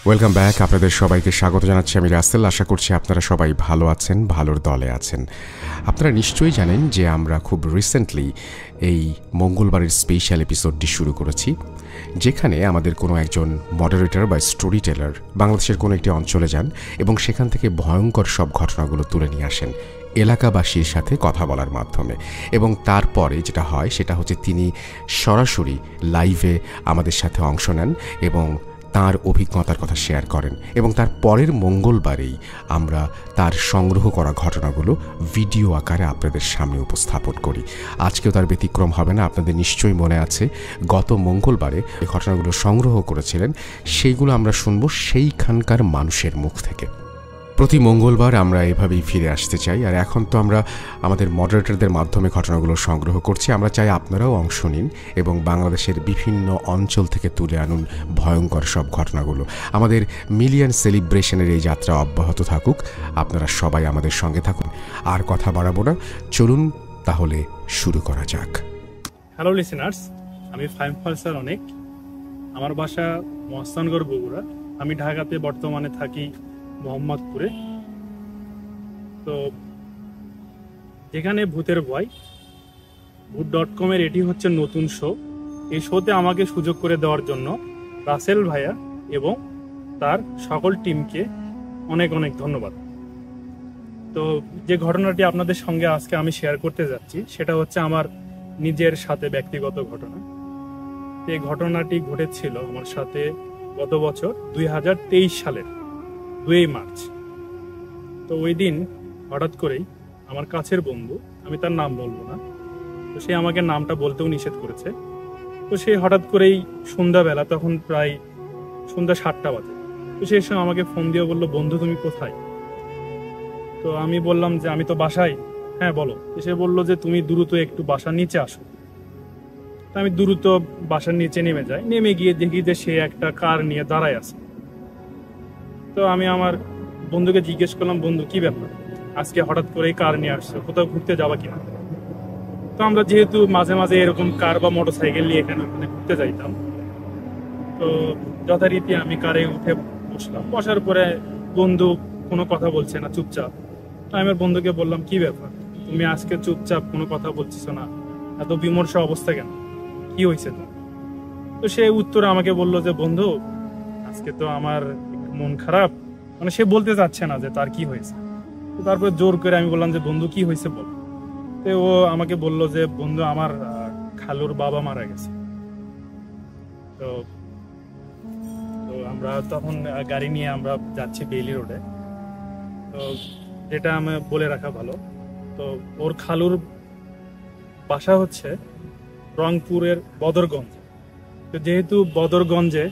Welcome back. আপনাদের সবাইকে স্বাগত জানাচ্ছি আমি রাসেল। আশা করছি আপনারা সবাই ভালো আছেন, ভালোর দলে আছেন। আপনারা নিশ্চয়ই জানেন যে আমরা খুব রিসেন্টলি এই মঙ্গলবারের স্পেশাল এপিসোডটি শুরু করেছি, যেখানে আমাদের কোনো একজন মডারেটর বা স্টোরি টেলার বাংলাদেশের কোনো একটি অঞ্চলে যান এবং সেখান থেকে ভয়ঙ্কর সব ঘটনাগুলো তুলে নিয়ে আসেন এলাকাবাসীর সাথে কথা বলার মাধ্যমে। এবং তারপরে যেটা হয় সেটা হচ্ছে তিনি সরাসরি লাইভে আমাদের সাথে অংশ নেন এবং তার অভিজ্ঞতার কথা শেয়ার করেন, এবং তার পরের মঙ্গলবারেই আমরা তার সংগ্রহ করা ঘটনাগুলো ভিডিও আকারে আপনাদের সামনে উপস্থাপন করি। আজকেও তার ব্যতিক্রম হবে না। আপনাদের নিশ্চয়ই মনে আছে গত মঙ্গলবারে এই ঘটনাগুলো সংগ্রহ করেছিলেন, সেইগুলো আমরা শুনবো সেইখানকার মানুষের মুখ থেকে। প্রতি মঙ্গলবার আমরা এভাবেই ফিরে আসতে চাই, আর এখন তো আমরা আমাদের মডারেটরদের মাধ্যমে ঘটনাগুলো সংগ্রহ করছি। আমরা চাই আপনারাও অংশ নিন এবং বাংলাদেশের বিভিন্ন অঞ্চল থেকে তুলে আনুন ভয়ঙ্কর সব ঘটনাগুলো। আমাদের মিলিয়ন সেলিব্রেশনের এই যাত্রা অব্যাহত থাকুক। আপনারা সবাই আমাদের সঙ্গে থাকুন। আর কথা বাড়াবো না, চলুন তাহলে শুরু করা যাক। হ্যালো লিসেনার্স, আমি ফাইম ফালসার অনেক। আমার বাসা মহাস্থানগড়, বগুড়া। আমি ঢাকাতে বর্তমানে থাকি মোহাম্মদপুরে। তো যেখানে ভূতের ভয়, ভূত.com-এর এটি হচ্ছে নতুন শো। এই শোতে আমাকে সুযোগ করে দেওয়ার জন্য রাসেল ভাইয়া এবং তার সকল টিমকে অনেক অনেক ধন্যবাদ। তো যে ঘটনাটি আপনাদের সঙ্গে আজকে আমি শেয়ার করতে যাচ্ছি সেটা হচ্ছে আমার নিজের সাথে ব্যক্তিগত ঘটনা। এই ঘটনাটি ঘটেছিল আমার সাথে গত বছর 2023 সালের 2 মার্চ। তো ওই দিন হঠাৎ করেই আমার কাছের বন্ধু, আমি তার নাম বলবো না, তো সে আমাকে নামটা বলতেও নিষেধ করেছে। তো সে হঠাৎ করেই সন্ধ্যাবেলা, তখন প্রায় সন্ধ্যা 7টা বাজে, তো সে সময় আমাকে ফোন দিয়ে বললো, বন্ধু তুমি কোথায়? তো আমি বললাম যে আমি তো বাসায়। হ্যাঁ বলো। সে বললো যে তুমি দ্রুত একটু বাসার নিচে আসো। তো আমি দ্রুত বাসার নিচে নেমে যাই। নেমে গিয়ে দেখি যে সে একটা কার নিয়ে দাঁড়ায় আছে। তো আমি আমার বন্ধুকে জিজ্ঞেস করলাম, বন্ধু কি ব্যাপার, আজকে হঠাৎ করে কার নিয়ে আসছো, কোথাও ঘুরতে যাবা কিনা? তো আমরা যেহেতু মাঝে মাঝে এরকম কার বা মোটর সাইকেল নিয়ে এখানে ওখানে ঘুরতে যাইতাম, তো যথারীতি আমি কারে উঠে বসলাম। বসার পরে বন্ধু কোনো কথা বলছে না, চুপচাপ। তো আমি আমার বন্ধুকে বললাম, কি ব্যাপার, তুমি আজকে চুপচাপ কোনো কথা বলছিস না, এত বিমর্ষ অবস্থা কেন, কি হয়েছে? তো সে উত্তরে আমাকে বললো যে বন্ধু আজকে তো আমার মন খারাপ। মানে সে বলতে চাচ্ছে না যে তার কি হয়েছে। তো তারপরে জোর করে আমি বললাম যে বন্ধু কি হয়েছে বল। তো ও আমাকে বললো যে বন্ধু আমার খালুর বাবা মারা গেছে। তো তো আমরা তখন গাড়ি নিয়ে আমরা যাচ্ছি বেইলি রোডে। তো যেটা আমি বলে রাখা ভালো, তো ওর খালুর বাসা হচ্ছে রংপুরের বদরগঞ্জ। তো যেহেতু বদরগঞ্জে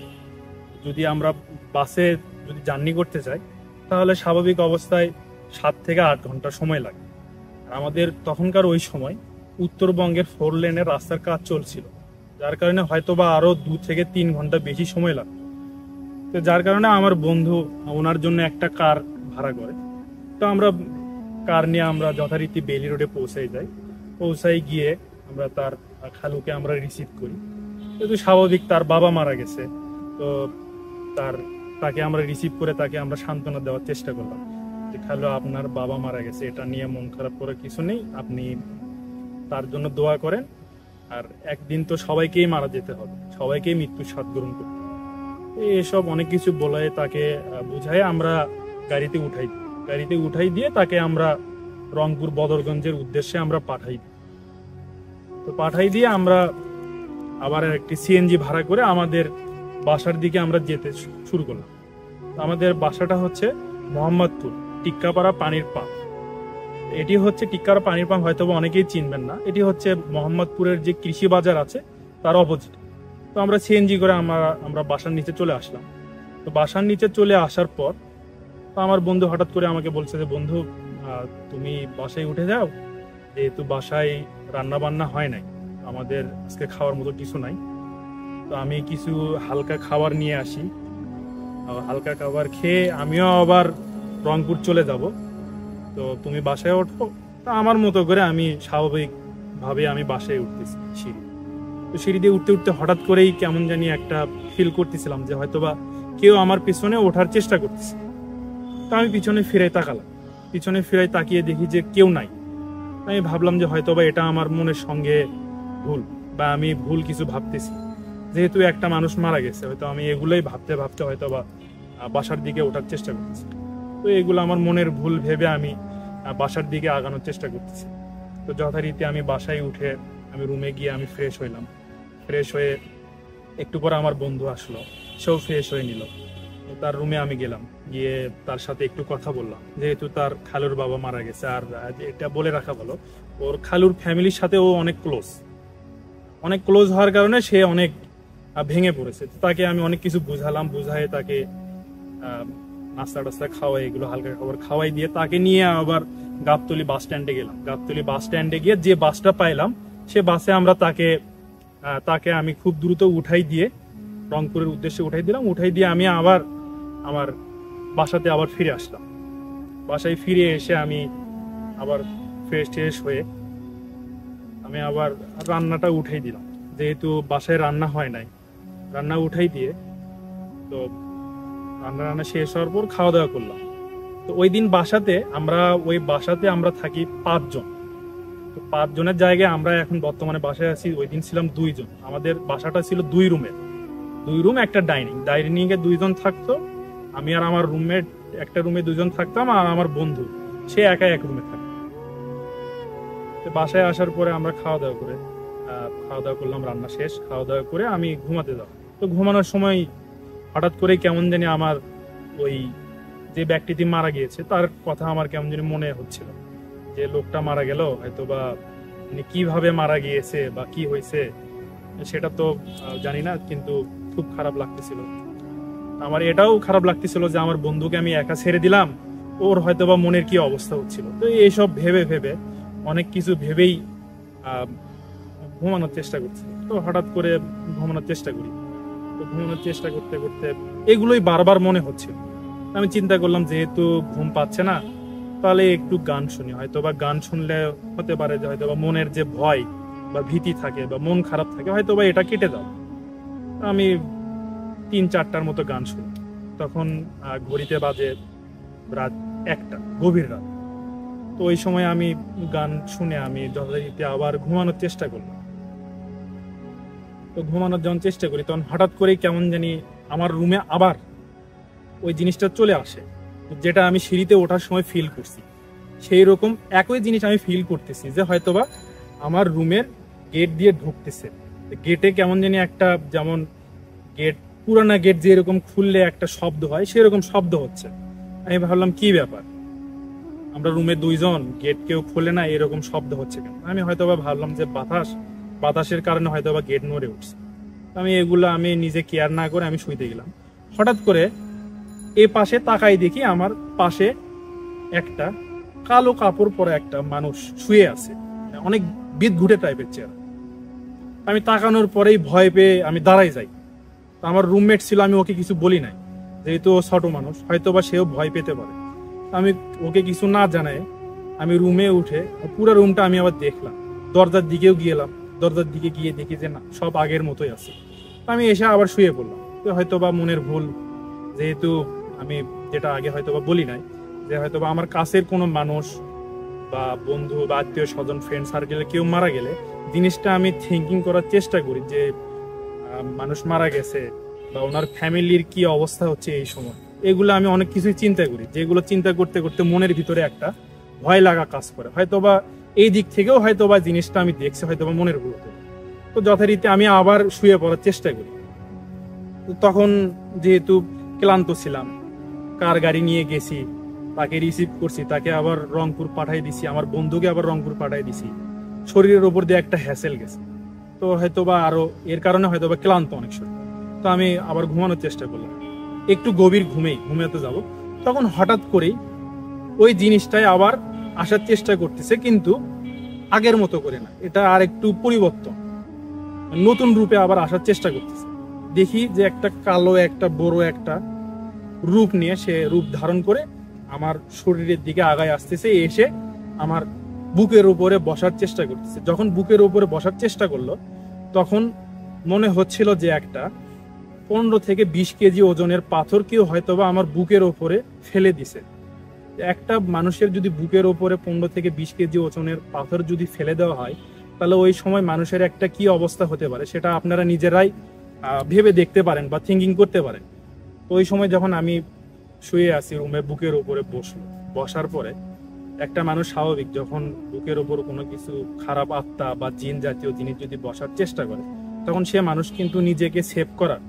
যদি আমরা বাসে যদি জার্নি করতে চাই, তাহলে স্বাভাবিক অবস্থায় 7 থেকে 8 ঘন্টা সময় লাগে। আর আমাদের তখনকার ওই সময় উত্তরবঙ্গের 4 লেনের রাস্তার কাজ চলছিল, যার কারণে হয়তোবা আরো 2 থেকে 3 ঘন্টা বেশি সময় লাগে। তো যার কারণে আমার বন্ধু ওনার জন্য একটা কার ভাড়া করে। তো আমরা কার নিয়ে আমরা যথারীতি বেইলি রোডে পৌঁছাই যাই। পৌঁছাই গিয়ে আমরা তার খালুকে আমরা রিসিভ করি। যেহেতু স্বাভাবিক তার বাবা মারা গেছে, তো তাকে আমরা রিসিভ করে তাকে আমরা সান্ত্বনা দেওয়ার চেষ্টা করলাম যে খালু আপনার বাবা মারা গেছে, এটা নিয়ে মন খারাপ করার কিছু নেই, আপনি তার জন্য দোয়া করেন। আর একদিন তো সবাইকেই মারা যেতে হবে, সবাইকেই মৃত্যুর স্বাদ গ্রহণ করতে হবে। এসব অনেক কিছু বলে তাকে বুঝাই আমরা গাড়িতে উঠাই দিয়ে তাকে আমরা রংপুর বদরগঞ্জের উদ্দেশ্যে আমরা পাঠাই দিই। তো পাঠাই দিয়ে আমরা আবার একটি সিএনজি ভাড়া করে আমাদের বাসার দিকে আমরা যেতে শুরু করলাম। আমাদের বাসাটা হচ্ছে মোহাম্মদপুর, টিক্কাপাড়া পানির পাম্প। এটি হচ্ছে টিক্কাপাড়া পানির পাম্প, হয়তো অনেকেই চিনবেন না। এটি হচ্ছে মোহাম্মদপুরের যে কৃষি বাজার আছে তার অপোজিট। তো আমরা সিএনজি করে আমরা বাসার নিচে চলে আসলাম। তো বাসার নিচে চলে আসার পর তো আমার বন্ধু হঠাৎ করে আমাকে বলছে যে বন্ধু তুমি বাসায় উঠে যাও, যেহেতু বাসায় রান্না বান্না হয় নাই, আমাদের আজকে খাওয়ার মতো কিছু নাই। তো আমি কিছু হালকা খাবার নিয়ে আসি, হালকা খাবার খেয়ে আমিও আবার রংপুর চলে যাব। তো তুমি বাসায় ওঠো। তা আমার মতো করে আমি স্বাভাবিকভাবে আমি বাসায় উঠতেছি সিঁড়ি। তো সিঁড়ি দিয়ে উঠতে উঠতে হঠাৎ করেই কেমন জানি একটা ফিল করতেছিলাম যে হয়তোবা কেউ আমার পিছনে ওঠার চেষ্টা করতেছে। তো আমি পিছনে ফিরে তাকালাম, পিছনে ফিরে তাকিয়ে দেখি যে কেউ নাই। আমি ভাবলাম যে হয়তোবা এটা আমার মনের সঙ্গে ভুল, বা আমি ভুল কিছু ভাবতেছি। যেহেতু একটা মানুষ মারা গেছে, হয়তো আমি এগুলোই ভাবতে ভাবতে হয়তোবা বাসার দিকে ওঠার চেষ্টা করতেছি। তো এগুলো আমার মনের ভুল ভেবে আমি বাসার দিকে আগানোর চেষ্টা করতেছি। তো যথারীতি আমি বাসায় উঠে আমি রুমে গিয়ে আমি ফ্রেশ হইলাম। ফ্রেশ হয়ে একটু পরে আমার বন্ধু আসলো, সেও ফ্রেশ হয়ে নিল। তার রুমে আমি গেলাম, গিয়ে তার সাথে একটু কথা বললাম, যেহেতু তার খালুর বাবা মারা গেছে। আর এটা বলে রাখা ভালো, ওর খালুর ফ্যামিলির সাথে ও অনেক ক্লোজ হওয়ার কারণে সে অনেক ভেঙে পড়েছে। তাকে আমি অনেক কিছু বুঝালাম, বুঝাই তাকে নাস্তা টাস্তা খাওয়াই, এগুলো হালকা খাবার খাওয়াই দিয়ে তাকে নিয়ে আবার গাবতলী বাস স্ট্যান্ডে গেলাম। গাবতলী বাস স্ট্যান্ডে গিয়ে যে বাসটা পাইলাম সে বাসে আমরা তাকে আমি খুব দ্রুত উঠাই দিয়ে রংপুরের উদ্দেশ্যে উঠাই দিলাম। উঠাই দিয়ে আমি আবার আমার বাসাতে আবার ফিরে আসলাম। বাসায় ফিরে এসে আমি আবার ফ্রেশ হয়ে আমি আবার রান্নাটা উঠাই দিলাম, যেহেতু বাসায় রান্না হয় নাই। রান্না উঠাই দিয়ে তো রান্না শেষ হওয়ার পর খাওয়া দাওয়া করলাম। তো ওই দিন বাসাতে আমরা থাকি 5 জন। তো 5 জনের জায়গায় আমরা এখন বর্তমানে বাসায় আছি, ওই দিন ছিলাম 2 জন। আমাদের বাসাটা ছিল 2 রুমের, 2 রুম একটা ডাইনিং এ 2 জন থাকতো। আমি আর আমার রুমমেট একটা রুমে 2 জন থাকতাম, আর আমার বন্ধু সে একাই এক রুমে থাকতো। বাসায় আসার পরে আমরা খাওয়া দাওয়া করলাম, রান্না শেষ, খাওয়া দাওয়া করে আমি ঘুমাতে যাব। তো ঘুমানোর সময় হঠাৎ করে কেমন জানি আমার ওই যে ব্যক্তিটি মারা গিয়েছে তার কথা আমার কেমন জানি মনে হচ্ছিল, যে লোকটা মারা গেল, হয়তো বা কিভাবে মারা গিয়েছে বা কি হয়েছে সেটা তো জানি না, কিন্তু খুব খারাপ লাগতেছিল। আমার এটাও খারাপ লাগতেছিল যে আমার বন্ধুকে আমি একা ছেড়ে দিলাম, ওর হয়তো বা মনের কি অবস্থা হচ্ছিল। তো এইসব ভেবে অনেক কিছু ভেবেই ঘুমানোর চেষ্টা করছি। তো হঠাৎ করে ঘুমানোর চেষ্টা করি। তো ঘুমানোর চেষ্টা করতে করতে এগুলোই বারবার মনে হচ্ছিল। আমি চিন্তা করলাম যেহেতু ঘুম পাচ্ছে না, তাহলে একটু গান শুনি। হয়তো বা গান শুনলে হতে পারে যে হয়তো বা মনের যে ভয় বা ভীতি থাকে বা মন খারাপ থাকে, হয়তো বা এটা কেটে দাও। আমি 3-4টার মতো গান শুনি। তখন ঘড়িতে বাজে রাত 1টা, গভীর রাত। তো ওই সময় আমি গান শুনে আমি যথারীতি আবার ঘুমানোর চেষ্টা করলাম। তো ঘুমানোর যখন চেষ্টা করি তখন হঠাৎ করেই কেমন জানি আমার রুমে আবার ওই জিনিসটা চলে আসে, যেটা আমি সিঁড়িতে ওঠার সময় ফিল করছি। সেই রকম একই জিনিস আমি ফিল করতেছি যে হয়তোবা আমার রুমের গেট দিয়ে ঢুকতেছে। গেটে কেমন জানি একটা, যেমন পুরানা গেট যেরকম খুললে একটা শব্দ হয়, সেরকম শব্দ হচ্ছে। আমি ভাবলাম কি ব্যাপার, আমরা রুমে 2 জন, গেট কেউ খোলে না, এরকম শব্দ হচ্ছে কেন? আমি হয়তোবা ভাবলাম যে বাতাসের কারণে হয়তোবা গেট নড়ে উঠছে। আমি নিজে কেয়ার না করে আমি শুইতে গেলাম। হঠাৎ করে এ পাশে তাকাই দেখি আমার পাশে একটা কালো কাপড় পরা একটা মানুষ শুয়ে আছে, অনেক বিদঘুটে টাইপের চেহারা। আমি তাকানোর পরেই ভয় পেয়ে আমি দাঁড়াই যাই। আমার রুমমেট ছিল, আমি ওকে কিছু বলি নাই, যেহেতু ও ছোট মানুষ, হয়তোবা সেও ভয় পেতে পারে। আমি ওকে কিছু না জানাই আমি রুমে উঠে পুরো রুমটা আমি আবার দেখলাম। দরজার দিকেও গেলাম, দরজার দিকে গিয়ে দেখি যে না, সব আগের মতোই আছে। আমি এসে আবার শুয়ে পড়লাম। হয়তোবা মনের ভুল, যেহেতু আমি যেটা আগে হয়তোবা বলি নাই, যে হয়তোবা আমার কাছের কোনো মানুষ বা বন্ধু বা আত্মীয় স্বজন ফ্রেন্ড সার্কেলে কেউ মারা গেলে জিনিসটা আমি থিঙ্কিং করার চেষ্টা করি যে মানুষ মারা গেছে বা ওনার ফ্যামিলির কি অবস্থা হচ্ছে এই সময়। এগুলো আমি অনেক কিছুই চিন্তা করি, যেগুলো চিন্তা করতে করতে মনের ভিতরে একটা ভয় লাগা কাজ করে। হয়তোবা এই দিক থেকেও হয়তোবা জিনিসটা আমি দেখছি, হয়তোবা মনের ভুল হতে। তো যথারীতি আমি আবার শুয়ে পড়ার চেষ্টা করি। তখন যেহেতু ক্লান্ত ছিলাম, কার গাড়ি নিয়ে গেছি, তাকে রিসিভ করছি, তাকে আবার রংপুর পাঠাই দিছি, আমার বন্ধুকে আবার রংপুর পাঠাই দিছি। শরীরের ওপর দিয়ে একটা হ্যাসেল গেছে। তো হয়তোবা আরো এর কারণে হয়তোবা ক্লান্ত অনেক শরীর। তো আমি আবার ঘুমানোর চেষ্টা করলাম, একটু গভীর ঘুমাতে যাব। তখন হঠাৎ করেই ওই জিনিসটাই আবার আসার চেষ্টা করতেছে, কিন্তু আগের মতো করে না, এটা আর একটু পরিবর্তন, নতুন রূপে আবার আসার চেষ্টা করতেছে। দেখি যে একটা কালো, একটা বড় একটা রূপ নিয়ে সে রূপ ধারণ করে আমার শরীরের দিকে আগায় আসতেছে, এসে আমার বুকের উপরে বসার চেষ্টা করতেছে। যখন বুকের উপরে বসার চেষ্টা করলো তখন মনে হচ্ছিল যে একটা 15 থেকে 20 কেজি ওজনের পাথর কেউ হয়তোবা আমার বুকের ওপরে ফেলে দিছে। একটা মানুষের যদি বুকের ওপরে 15 থেকে 20 কেজি ওজনের পাথর যদি ফেলে দেওয়া হয়, তাহলে ওই সময় মানুষের একটা কি অবস্থা হতে পারে সেটা আপনারা নিজেরাই ভেবে দেখতে পারেন বা থিঙ্কিং করতে পারেন। তো ওই সময় যখন আমি শুয়ে আছি রুমে, বুকের ওপরে বসার পরে একটা মানুষ স্বাভাবিক যখন বুকের ওপর কোনো কিছু খারাপ আত্মা বা জিন জাতীয় জিনিস যদি বসার চেষ্টা করে, তখন সে মানুষ কিন্তু নিজেকে সেভ করার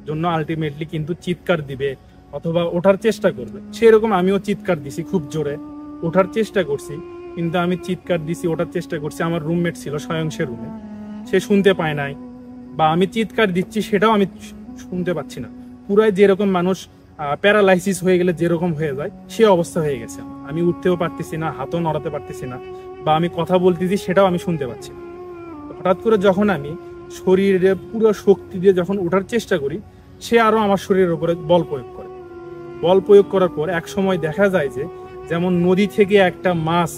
জন্য আলটিমেটলি কিন্তু চিৎকার দিবে অথবা ওঠার চেষ্টা করবে। সেরকম আমিও চিৎকার দিছি, খুব জোরে ওঠার চেষ্টা করছি, কিন্তু আমি চিৎকার দিছি, ওঠার চেষ্টা করছি, আমার রুমমেট ছিল স্বয়ং সে রুমে, সে শুনতে পায় নাই, বা আমি চিৎকার দিচ্ছি সেটাও আমি শুনতে পাচ্ছি না। পুরাই যেরকম মানুষ প্যারালাইসিস হয়ে গেলে যেরকম হয়ে যায় সে অবস্থা হয়ে গেছে। আমি উঠতেও পারতেছি না, হাতও নড়াতে পারতেছি না, বা আমি কথা বলতেছি সেটাও আমি শুনতে পাচ্ছি না। হঠাৎ করে যখন আমি শরীরে পুরো শক্তি দিয়ে যখন ওঠার চেষ্টা করি, সে আরো আমার শরীরের উপরে বল প্রয়োগ করে। বল প্রয়োগ করার পর এক সময় দেখা যায় যে যেমন নদী থেকে একটা মাছ,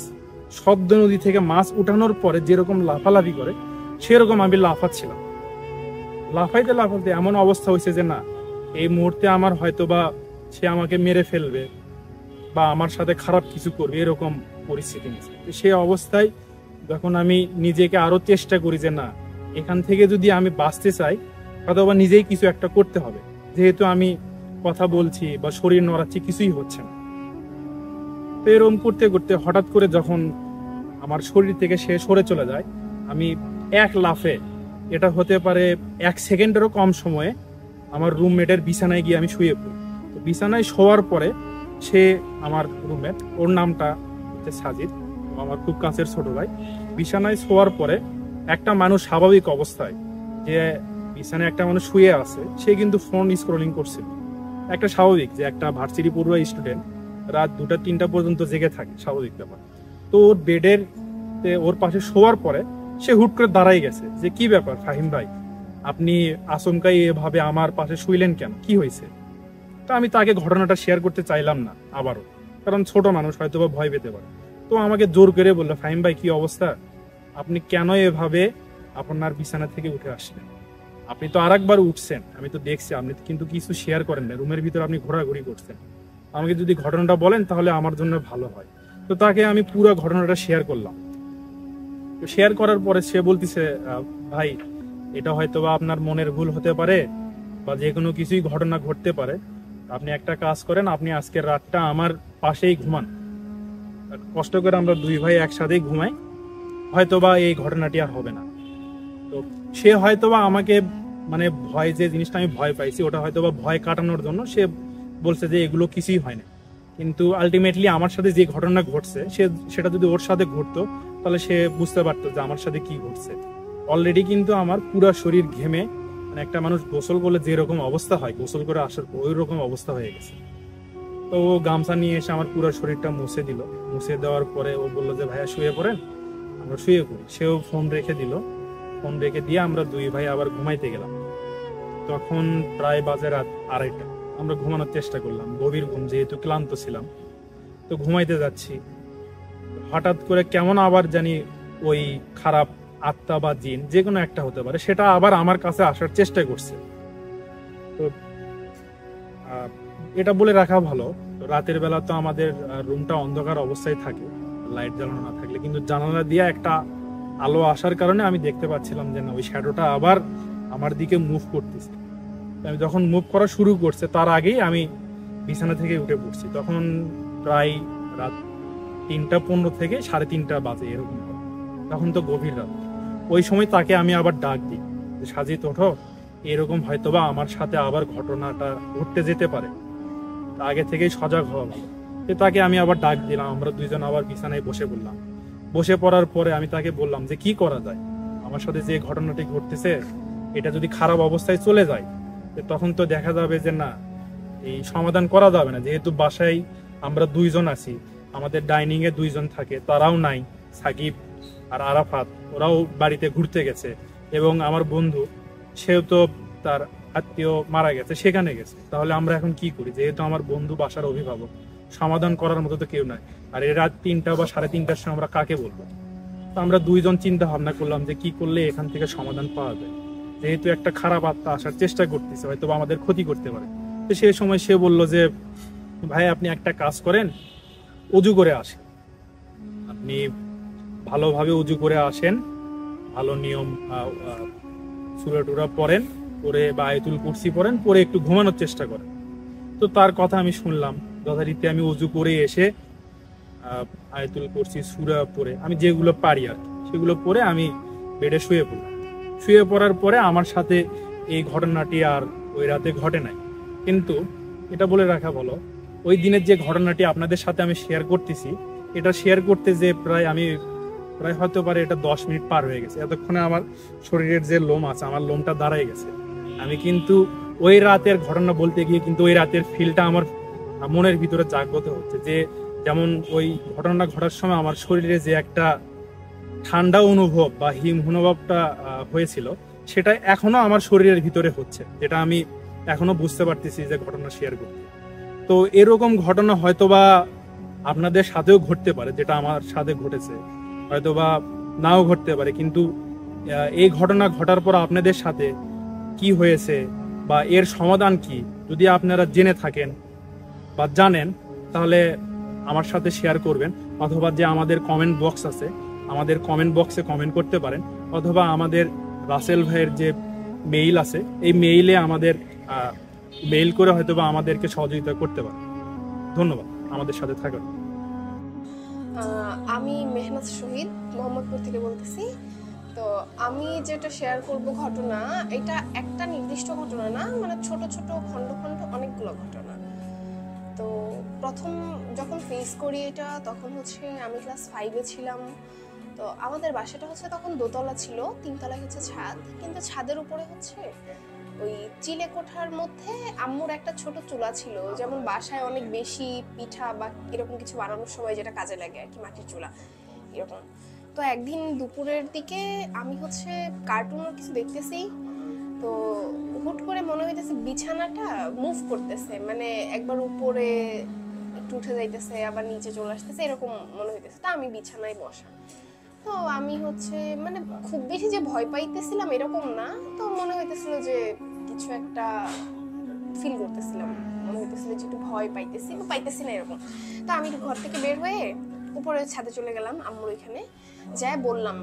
শব্দ নদী থেকে মাছ উঠানোর পরে যেরকম লাফালাফি করে সেরকম আমি লাফাচ্ছিলাম। লাফাইতে লাফাইতে এমন অবস্থা হয়েছে যে না, এই মুহূর্তে আমার হয়তোবা সে আমাকে মেরে ফেলবে বা আমার সাথে খারাপ কিছু করবে, এরকম পরিস্থিতি নিচ্ছে। সেই অবস্থায় যখন আমি নিজেকে আরো চেষ্টা করি যে না, এখান থেকে যদি আমি বাঁচতে চাই অথবা নিজেই কিছু একটা করতে হবে, যেহেতু আমি কথা বলছি বা শরীর নড়াচ্ছি, কিছুই হচ্ছে না। তো এরকম করতে করতে হঠাৎ করে যখন আমার শরীর থেকে সে সরে চলে যায়, আমি এক লাফে, এটা হতে পারে 1 সেকেন্ডেরও কম সময়ে, আমার রুমমেটের বিছানায় গিয়ে আমি শুয়ে পড়ি। তো বিছানায় শোয়ার পরে সে আমার রুমমেট, ওর নামটা হচ্ছে সাজিদ, আমার খুব কাছের ছোট ভাই। বিছানায় শোয়ার পরে একটা মানুষ স্বাভাবিক অবস্থায়, যে বিছানায় একটা মানুষ শুয়ে আছে, সে কিন্তু ফোন স্ক্রলিং করছিল। একটা স্বাভাবিক যে একটা ভার্সিটি পড়ুয়া স্টুডেন্ট রাত 2টা-3টা পর্যন্ত জেগে থাকে, স্বাভাবিক ব্যাপার। তো ওর বেডের ওর পাশে শোয়ার পরে সে হুট করে দাঁড়াই গেছে যে কি ব্যাপার ফাহিম ভাই, আপনি আচমকাই এভাবে আমার পাশে শুইলেন কেন, কি হয়েছে? তো আমি তাকে ঘটনাটা শেয়ার করতে চাইলাম না আবারও, কারণ ছোট মানুষ হয়তো বা ভয় পেতে পারে। তো আমাকে জোর করে বললো, ফাহিম ভাই কি অবস্থা, আপনি কেন এভাবে আপনার বিছানা থেকে উঠে আসলেন? আপনি তো আরেকবার উঠছেন, আমি তো দেখছি, আপনি কিন্তু কিছু শেয়ার করেন না, রুমের ভিতরে আপনি ঘোরাঘুরি করছেন। আমাকে যদি ঘটনাটা বলেন তাহলে আমার জন্য ভালো হয়। তো তাকে আমি পুরো ঘটনাটা শেয়ার করলাম। তো শেয়ার করার পরে সে বলতেছে, ভাই এটা হয়তো বা আপনার মনের ভুল হতে পারে বা যে কোনো কিছুই ঘটনা ঘটতে পারে, আপনি একটা কাজ করেন, আপনি আজকের রাতটা আমার পাশেই ঘুমান, কষ্ট করে আমরা 2 ভাই একসাথেই ঘুমাই, হয়তোবা এই ঘটনাটি আর হবে না। তো সে হয়তোবা আমাকে মানে ভয়, যে জিনিসটা আমি ভয় পাইছি ওটা হয়তোবা ভয় কাটানোর জন্য সে বলছে যে এগুলো কিছুই হয় না, কিন্তু আলটিমেটলি আমার সাথে যে ঘটনা ঘটছে সেটা যদি ওর সাথে ঘটতো তাহলে সে বুঝতে পারতো যে আমার সাথে কি ঘটছে। অলরেডি কিন্তু আমার পুরো শরীর ঘেমে, মানে একটা মানুষ গোসল করলে যেরকম অবস্থা হয়, গোসল করে আসার পর ওই রকম অবস্থা হয়ে গেছে। তো ও গামছা নিয়ে এসে আমার পুরো শরীরটা মুছে দিল। মুছে দেওয়ার পরে ও বললো যে ভাইয়া শুয়ে পড়েন, আমরা শুয়ে পড়ি। সেও ফোন রেখে দিল। ফোন রেখে দিয়ে আমরা 2 ভাই আবার ঘুমাইতে গেলাম। তখন প্রায় বাজে রাত 2:30। আমরা ঘুমানোর চেষ্টা করলাম, গভীর ঘুম, যেহেতু ক্লান্ত ছিলাম। তো ঘুমাইতে যাচ্ছি, হঠাৎ করে কেমন আবার জানি ওই খারাপ আত্মা বা জিন, যে কোনো একটা হতে পারে, সেটা আবার আমার কাছে আসার চেষ্টা করছে। তো এটা বলে রাখা ভালো, রাতের বেলা তো আমাদের রুমটা অন্ধকার অবস্থায় থাকে, লাইট জ্বালানো না থাকলে, কিন্তু জানালা দিয়ে একটা আলো আসার কারণে আমি দেখতে পাচ্ছিলাম যে না, ওই শ্যাডোটা আবার আমার দিকে মুভ করতেছে। আমি যখন মুভ করা শুরু করছে তার আগেই আমি বিছানা থেকে উঠে পড়ছি। তখন প্রায় রাত 3:15 থেকে 3:30 বাজে এরকম। তখন তো গভীর রাত। ওই সময় তাকে আমি আবার ডাক দিই যে সাজিদ ওঠো, এরকম হয়তোবা আমার সাথে আবার ঘটনাটা ঘটতে যেতে পারে, আগে থেকেই সজাগ হওয়া ভালো। তাকে আমি আবার ডাক দিলাম, আমরা 2 জন আবার বিছানায় বসে পড়লাম। বসে পড়ার পরে আমি তাকে বললাম যে কি করা যায়, আমার সাথে যে ঘটনাটি ঘটতেছে এটা যদি খারাপ অবস্থায় চলে যায় তখন তো দেখা যাবে যে না, এই সমাধান করা যাবে না। যেহেতু বাসায় আমরা 2 জন আছি, আমাদের ডাইনিং এ 2 জন থাকে, তারাও নাই, সাকিব আর আরাফাত, ওরাও বাড়িতে ঘুরতে গেছে, এবং আমার বন্ধু সেও তো তার আত্মীয় মারা গেছে, সেখানে গেছে। তাহলে আমরা এখন কি করি? যেহেতু আমার বন্ধু বাসার অভিভাবক, সমাধান করার মতো তো কেউ নাই। আর এই রাত 3টা বা 3:30টার সময় আমরা কাকে বলবো? তো আমরা 2 জন চিন্তা ভাবনা করলাম যে কি করলে এখান থেকে সমাধান পাওয়া যায়। যেহেতু একটা খারাপ আত্মা আসার চেষ্টা করতেছে, হয়তো আমাদের ক্ষতি করতে পারে। তো সেই সময় সে বলল যে ভাই আপনি একটা কাজ করেন, অজু করে আসেন, আপনি ভালোভাবে অজু করে আসেন, ভালো নিয়ম সূরা টুরা পড়েন, পরে বা আয়াতুল কুরসি পড়েন, পরে একটু ঘুমানোর চেষ্টা করেন। তো তার কথা আমি শুনলাম, যথারীতি আমি অজু করে এসে আয়াতুল কুরসি সূরা পড়ে আমি যেগুলো পারি আর সেগুলো পড়ে আমি বেডে শুয়ে পড়লাম। শুয়ে পড়ার পরে আমার সাথে এই ঘটনাটি আর ওই রাতে ঘটে নাই। কিন্তু এটা বলে রাখা ভালো, ওই দিনের যে ঘটনাটি আপনাদের সাথে আমি শেয়ার করতেছি, এটা শেয়ার করতে যে প্রায় হতে পারে এটা 10 মিনিট পার হয়ে গেছে। এতক্ষণে আমার শরীরের যে লোম আছে, আমার লোমটা দাঁড়ায় গেছে। আমি কিন্তু ওই রাতের ঘটনা বলতে গিয়ে কিন্তু ওই রাতের ফিলটা আমার মনের ভিতরে জাগ্রত হচ্ছে, যে যেমন ওই ঘটনা ঘটার সময় আমার শরীরে যে একটা ঠান্ডা অনুভব বা হিম অনুভবটা হয়েছিল, সেটা এখনো আমার শরীরের ভিতরে হচ্ছে, যেটা আমি এখনো বুঝতে পারতেছি যে ঘটনা শেয়ার করতে। তো এরকম ঘটনা হয়তোবা আপনাদের সাথেও ঘটতে পারে, যেটা আমার সাথে ঘটেছে, হয়তোবা নাও ঘটতে পারে। কিন্তু এই ঘটনা ঘটার পর আপনাদের সাথে কি হয়েছে বা এর সমাধান কি, যদি আপনারা জেনে থাকেন বা জানেন, তাহলে আমার সাথে শেয়ার করবেন। অথবা যে আমাদের কমেন্ট বক্স আছে, আমাদের কমেন্ট বক্সে কমেন্ট করতে পারেন, অথবা আমাদের রাসেল ভাইয়ের যে মেইল আছে, এই মেইলে আমাদের মেইল করে হয়তোবা আমাদেরকে সহযোগিতা করতে পারেন। ধন্যবাদ আমাদের সাথে থাকার। আমি মেহনাজ শহীদ মোহাম্মদপুর থেকে বলতেছি। তো আমি যেটা শেয়ার করব ঘটনা, এটা একটা নির্দিষ্ট ঘটনা না, মানে ছোট ছোট খণ্ড খণ্ড অনেকগুলো ঘটনা। তো প্রথম যখন ফেস করি এটা, তখন হচ্ছে আমি ক্লাস 5-এ ছিলাম। তো আমাদের বাসাটা হচ্ছে তখন দোতলা ছিল, 3 তলায় হচ্ছে ছাদ, কিন্তু ছাদের উপরে হচ্ছে ওই চিলে কোঠার মধ্যে আম্মুর একটা ছোট চুলা ছিল, যেমন বাসায় অনেক বেশি পিঠা বা এরকম কিছু বানানোর সময় যেটা কাজে লাগে আর কি, মাটির চুলা এরকম। তো একদিন দুপুরের দিকে আমি হচ্ছে কার্টুনের কিছু দেখতেছি, তো হুট করে মনে হইতেছে বিছানাটা মুভ করতেছে, মানে একবার উপরে একটু উঠে যাইতেছে, আবার নিচে চলে আসতেছে, এরকম মনে হইতেছে। তো আমি বিছানায় বসা, তো আমি হচ্ছে মানে খুব বেশি যে ভয় পাইতেছিলাম এরকম না, তো মনে হইতেছিল যে কিছু একটা ফিল করতেছিলাম, মনে হইতেছিল যে একটু ভয় পাইতেছি বা পাইতেছি না এরকম। তো আমি ঘর থেকে বের হয়ে উপরে ছাদে চলে গেলাম, আম্মুর ওইখানে যাই বললাম।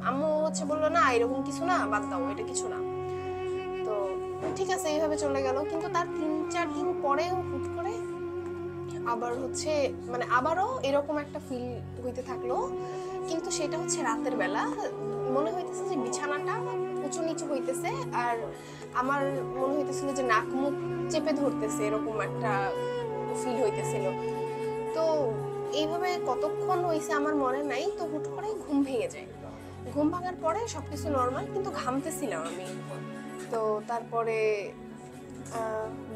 আম্মু হচ্ছে বললো না এরকম কিছু না, বাদ দাও, এটা কিছু না। তো ঠিক আছে, এইভাবে চলে গেল। কিন্তু তার 3-4 দিন পরেও হুট করে আবার হচ্ছে মানে আবারও এরকম একটা ফিল হইতে থাকলো, কিন্তু সেটা হচ্ছে রাতের বেলা। মনে হইতেছে যে বিছানাটা উঁচু নিচু হইতেছে, আর আমার মনে হইতেছিল যে নাক মুখ চেপে ধরতেছে, এরকম একটা ফিল হইতেছিল। তো এইভাবে কতক্ষণ হয়েছে আমার মনে নাই। তো হুট করে ঘুম ভেঙে যায়। ঘুম ভাঙার পরে সবকিছু নর্মাল, কিন্তু ঘামতেছিলাম আমি। তো তারপরে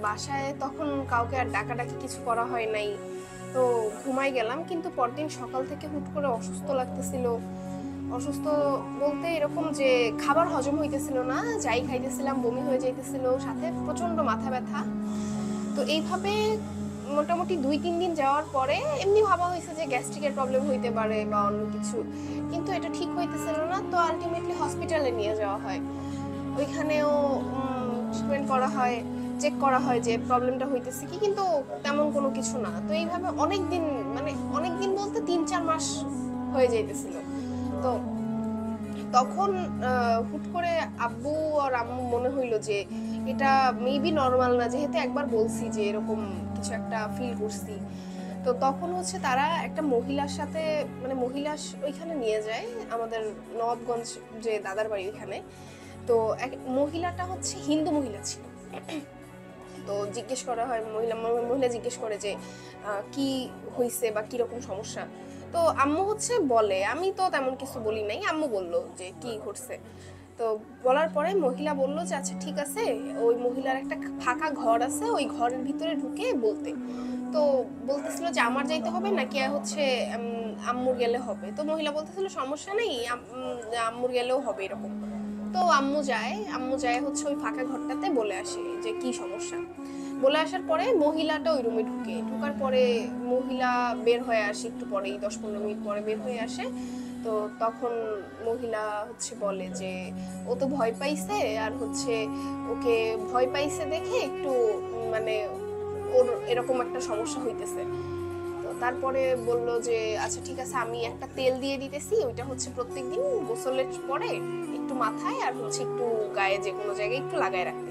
বাসায় তখন কাউকে আর ডাকাডাকি কিছু করা হয় নাই, তো ঘুমাই গেলাম। কিন্তু পরদিন সকাল থেকে হুট করে অসুস্থ লাগতেছিল। অসুস্থ বলতে এরকম যে খাবার হজম হইতেছিল না, যাই খাইতেছিলাম বমি হয়ে যাইতেছিল, সাথে প্রচন্ড মাথা ব্যথা। তো এইভাবে মোটামুটি 2-3 দিন যাওয়ার পরে এমনি ভাবা হয়েছে যে গ্যাস্ট্রিকের প্রবলেম হইতে পারে বা অন্য কিছু, কিন্তু এটা ঠিক হইতেছিল না। তো আলটিমেটলি হসপিটালে নিয়ে যাওয়া হয়, ওইখানেও ট্রিটমেন্ট করা হয়, চেক করা হয় যে প্রবলেমটা হইতেছে কি, কিন্তু তেমন কোনো কিছু না। তো এইভাবে অনেকদিন, মানে অনেকদিন বলতে 3-4 মাস হয়ে যাইতেছিল। তো তখন হুট করে আব্বু আর আম্মু মনে হইলো যে এটা মেবি নর্মাল না, যেহেতু একবার বলছি যে এরকম কিছু একটা ফিল করছি। তো তখন হচ্ছে তারা একটা মহিলার সাথে, মানে মহিলা ওইখানে নিয়ে যায়, আমাদের নবাবগঞ্জ যে দাদার বাড়ি ওইখানে। তো এক মহিলাটা হচ্ছে হিন্দু মহিলা ছিল। তো জিজ্ঞেস করা হয়, মহিলা জিজ্ঞেস করে যে কি হয়েছে বা কিরকম সমস্যা। তো আম্মু হচ্ছে বলে, আমি তো তেমন কিছু বলি নাই, আম্মু বললো যে কি ঘটছে। তো বলার পরে মহিলা বললো যে আচ্ছা ঠিক আছে, ওই মহিলার একটা ফাঁকা ঘর আছে, ওই ঘরের ভিতরে ঢুকে বলতে। তো বলতেছিল যে আমার যাইতে হবে নাকি হচ্ছে আম্মুর গেলে হবে। তো মহিলা বলতেছিল সমস্যা নেই, আম্মুর গেলেও হবে এরকম। তো আম্মু যায় হচ্ছে ওই ফাঁকা ঘরটাতে বলে আসে যে কি সমস্যা। বলে আসার পরে মহিলাটা ওই রুমে ঢোকার পরে মহিলা বের হয়ে আসে একটু পরেই, 10-15 মিনিট পরে বের হয়ে আসে। তো তো তখন মহিলা হচ্ছে বলে যে ও তো ভয় পাইছে, আর হচ্ছে ওকে ভয় পাইছে দেখে একটু মানে ওর এরকম একটা সমস্যা হইতেছে। তো তারপরে বলল যে আচ্ছা ঠিক আছে, আমি একটা তেল দিয়ে দিতেছি, ওইটা হচ্ছে প্রত্যেকদিন গোসলের পরে একটু মাথায় আর হচ্ছে একটু গায়ে যে কোনো জায়গায় একটু লাগায় রাখতে,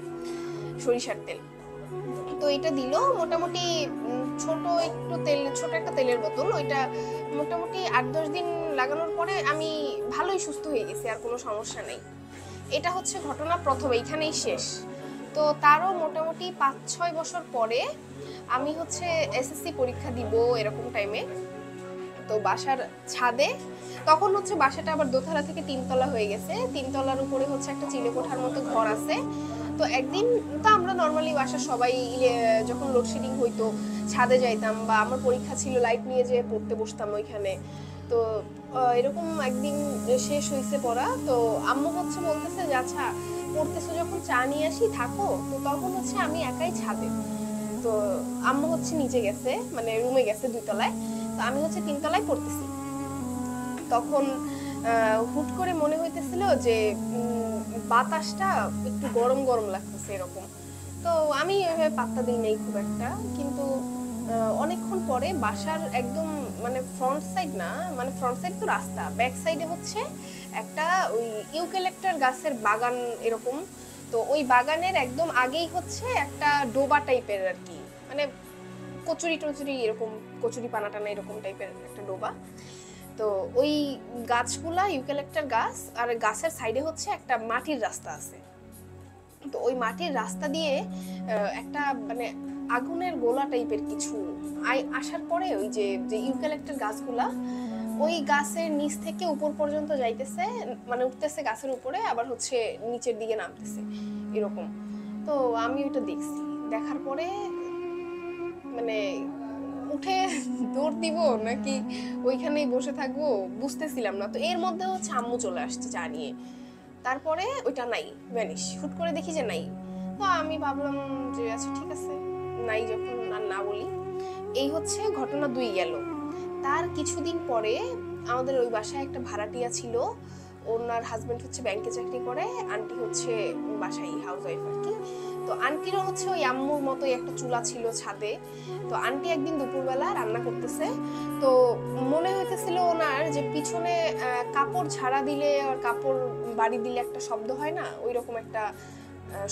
সরিষার তেল। তো এটা দিল মোটামুটি ছোট একটু তেল, ছোট একটা তেলের বোতল। ওইটা মোটামুটি 8-10 দিন লাগানোর পরে আমি ভালোই সুস্থ হয়ে গেছি, আর কোনো সমস্যা নেই। এটা হচ্ছে ঘটনা প্রথম, এইখানেই শেষ। তো তারও মোটামুটি 5-6 বছর পরে আমি হচ্ছে এসএসসি পরীক্ষা দিব এরকম টাইমে। তো বাসার ছাদে, তখন হচ্ছে বাসাটা আবার দোতলা থেকে 3তলা হয়ে গেছে, 3তলার উপরে হচ্ছে একটা চিলেকোঠার মতো ঘর আছে। তো একদিন তো আমরা নর্মালি বাসার সবাই যখন লোডশেডিং হইতো ছাদে যাইতাম, বা আমার পরীক্ষা ছিল লাইট নিয়ে যেয়ে পড়তে বসতাম ওইখানে। তো এরকম একদিন শেষ হয়েছে পড়া, তো আম্মু হচ্ছে বলতেছে যে আচ্ছা পড়তেছো যখন চা নিয়ে আসি থাকো। তো তখন হচ্ছে আমি একাই ছাদে, তো আম্মু হচ্ছে নিচে গেছে, মানে রুমে গেছে 2তলায়, তো আমি হচ্ছে 3তলায় পড়তেছি। তখন হুট করে মনে হইতেছিল যে বাতাসটা একটু গরম গরম লাগতেছে এরকম। তো আমি এভাবে পাত্তা দিই নাই খুব একটা, কিন্তু অনেকক্ষণ পরে বাসার একদম মানে ফ্রন্ট সাইড না, মানে ফ্রন্ট সাইড তো রাস্তা, ব্যাক সাইডে হচ্ছে একটা ওই ইউক্যালিপটাস গাছের বাগান এরকম। তো ওই বাগানের একদম আগেই হচ্ছে একটা ডোবা টাইপের আর কি, মানে কচুরি টচুরি এরকম, কচুরি পানা টানা এরকম টাইপের একটা ডোবা। তো ওই গাছগুলা ইউক্যালিপটাস গাছ, আর গাছের সাইডে হচ্ছে একটা মাটির রাস্তা আছে। তো ওই মাটির রাস্তা দিয়ে একটা মানে আগুনের গোলা টাইপের কিছু আসার পরে ওই যে ইউক্যালিপটাস গাছগুলা ওই গাছের নিচ থেকে উপর পর্যন্ত যাইতেছে, মানে উঠতেছে গাছের উপরে, আবার হচ্ছে নিচের দিকে নামতেছে এরকম। তো আমি ওইটা দেখছি, দেখার পরে মানে উঠে দৌড় দিব নাকি ওইখানেই বসে থাকবো বুঝতেছিলাম না। তো এর মধ্যে হচ্ছে আম্মু চলে আসছে চা নিয়ে, তারপরে ওইটা নাই, ভ্যানিশ, হুট করে দেখি যে নাই। তো আমি ভাবলাম যে আচ্ছা ঠিক আছে, নাই যখন আর না বলি। এই হচ্ছে ঘটনা 2 গেল। তার কিছুদিন পরে আমাদের ওই বাসায় একটা ভাড়াটিয়া ছিল, ওনার হাজবেন্ড হচ্ছে ব্যাংকে চাকরি করে, আন্টি হচ্ছে বাসায় হাউস ওয়াইফ আর কি। তো আন্টিরও হচ্ছে ওই আম্মুর মতোই একটা চুলা ছিল ছাদে। তো আন্টি একদিন দুপুরবেলা রান্না করতেছে, তো মনে হইতেছিল ওনার যে পিছনে কাপড় ঝাড়া দিলে আর কাপড় বাড়ি দিলে একটা শব্দ হয় না, ওই রকম একটা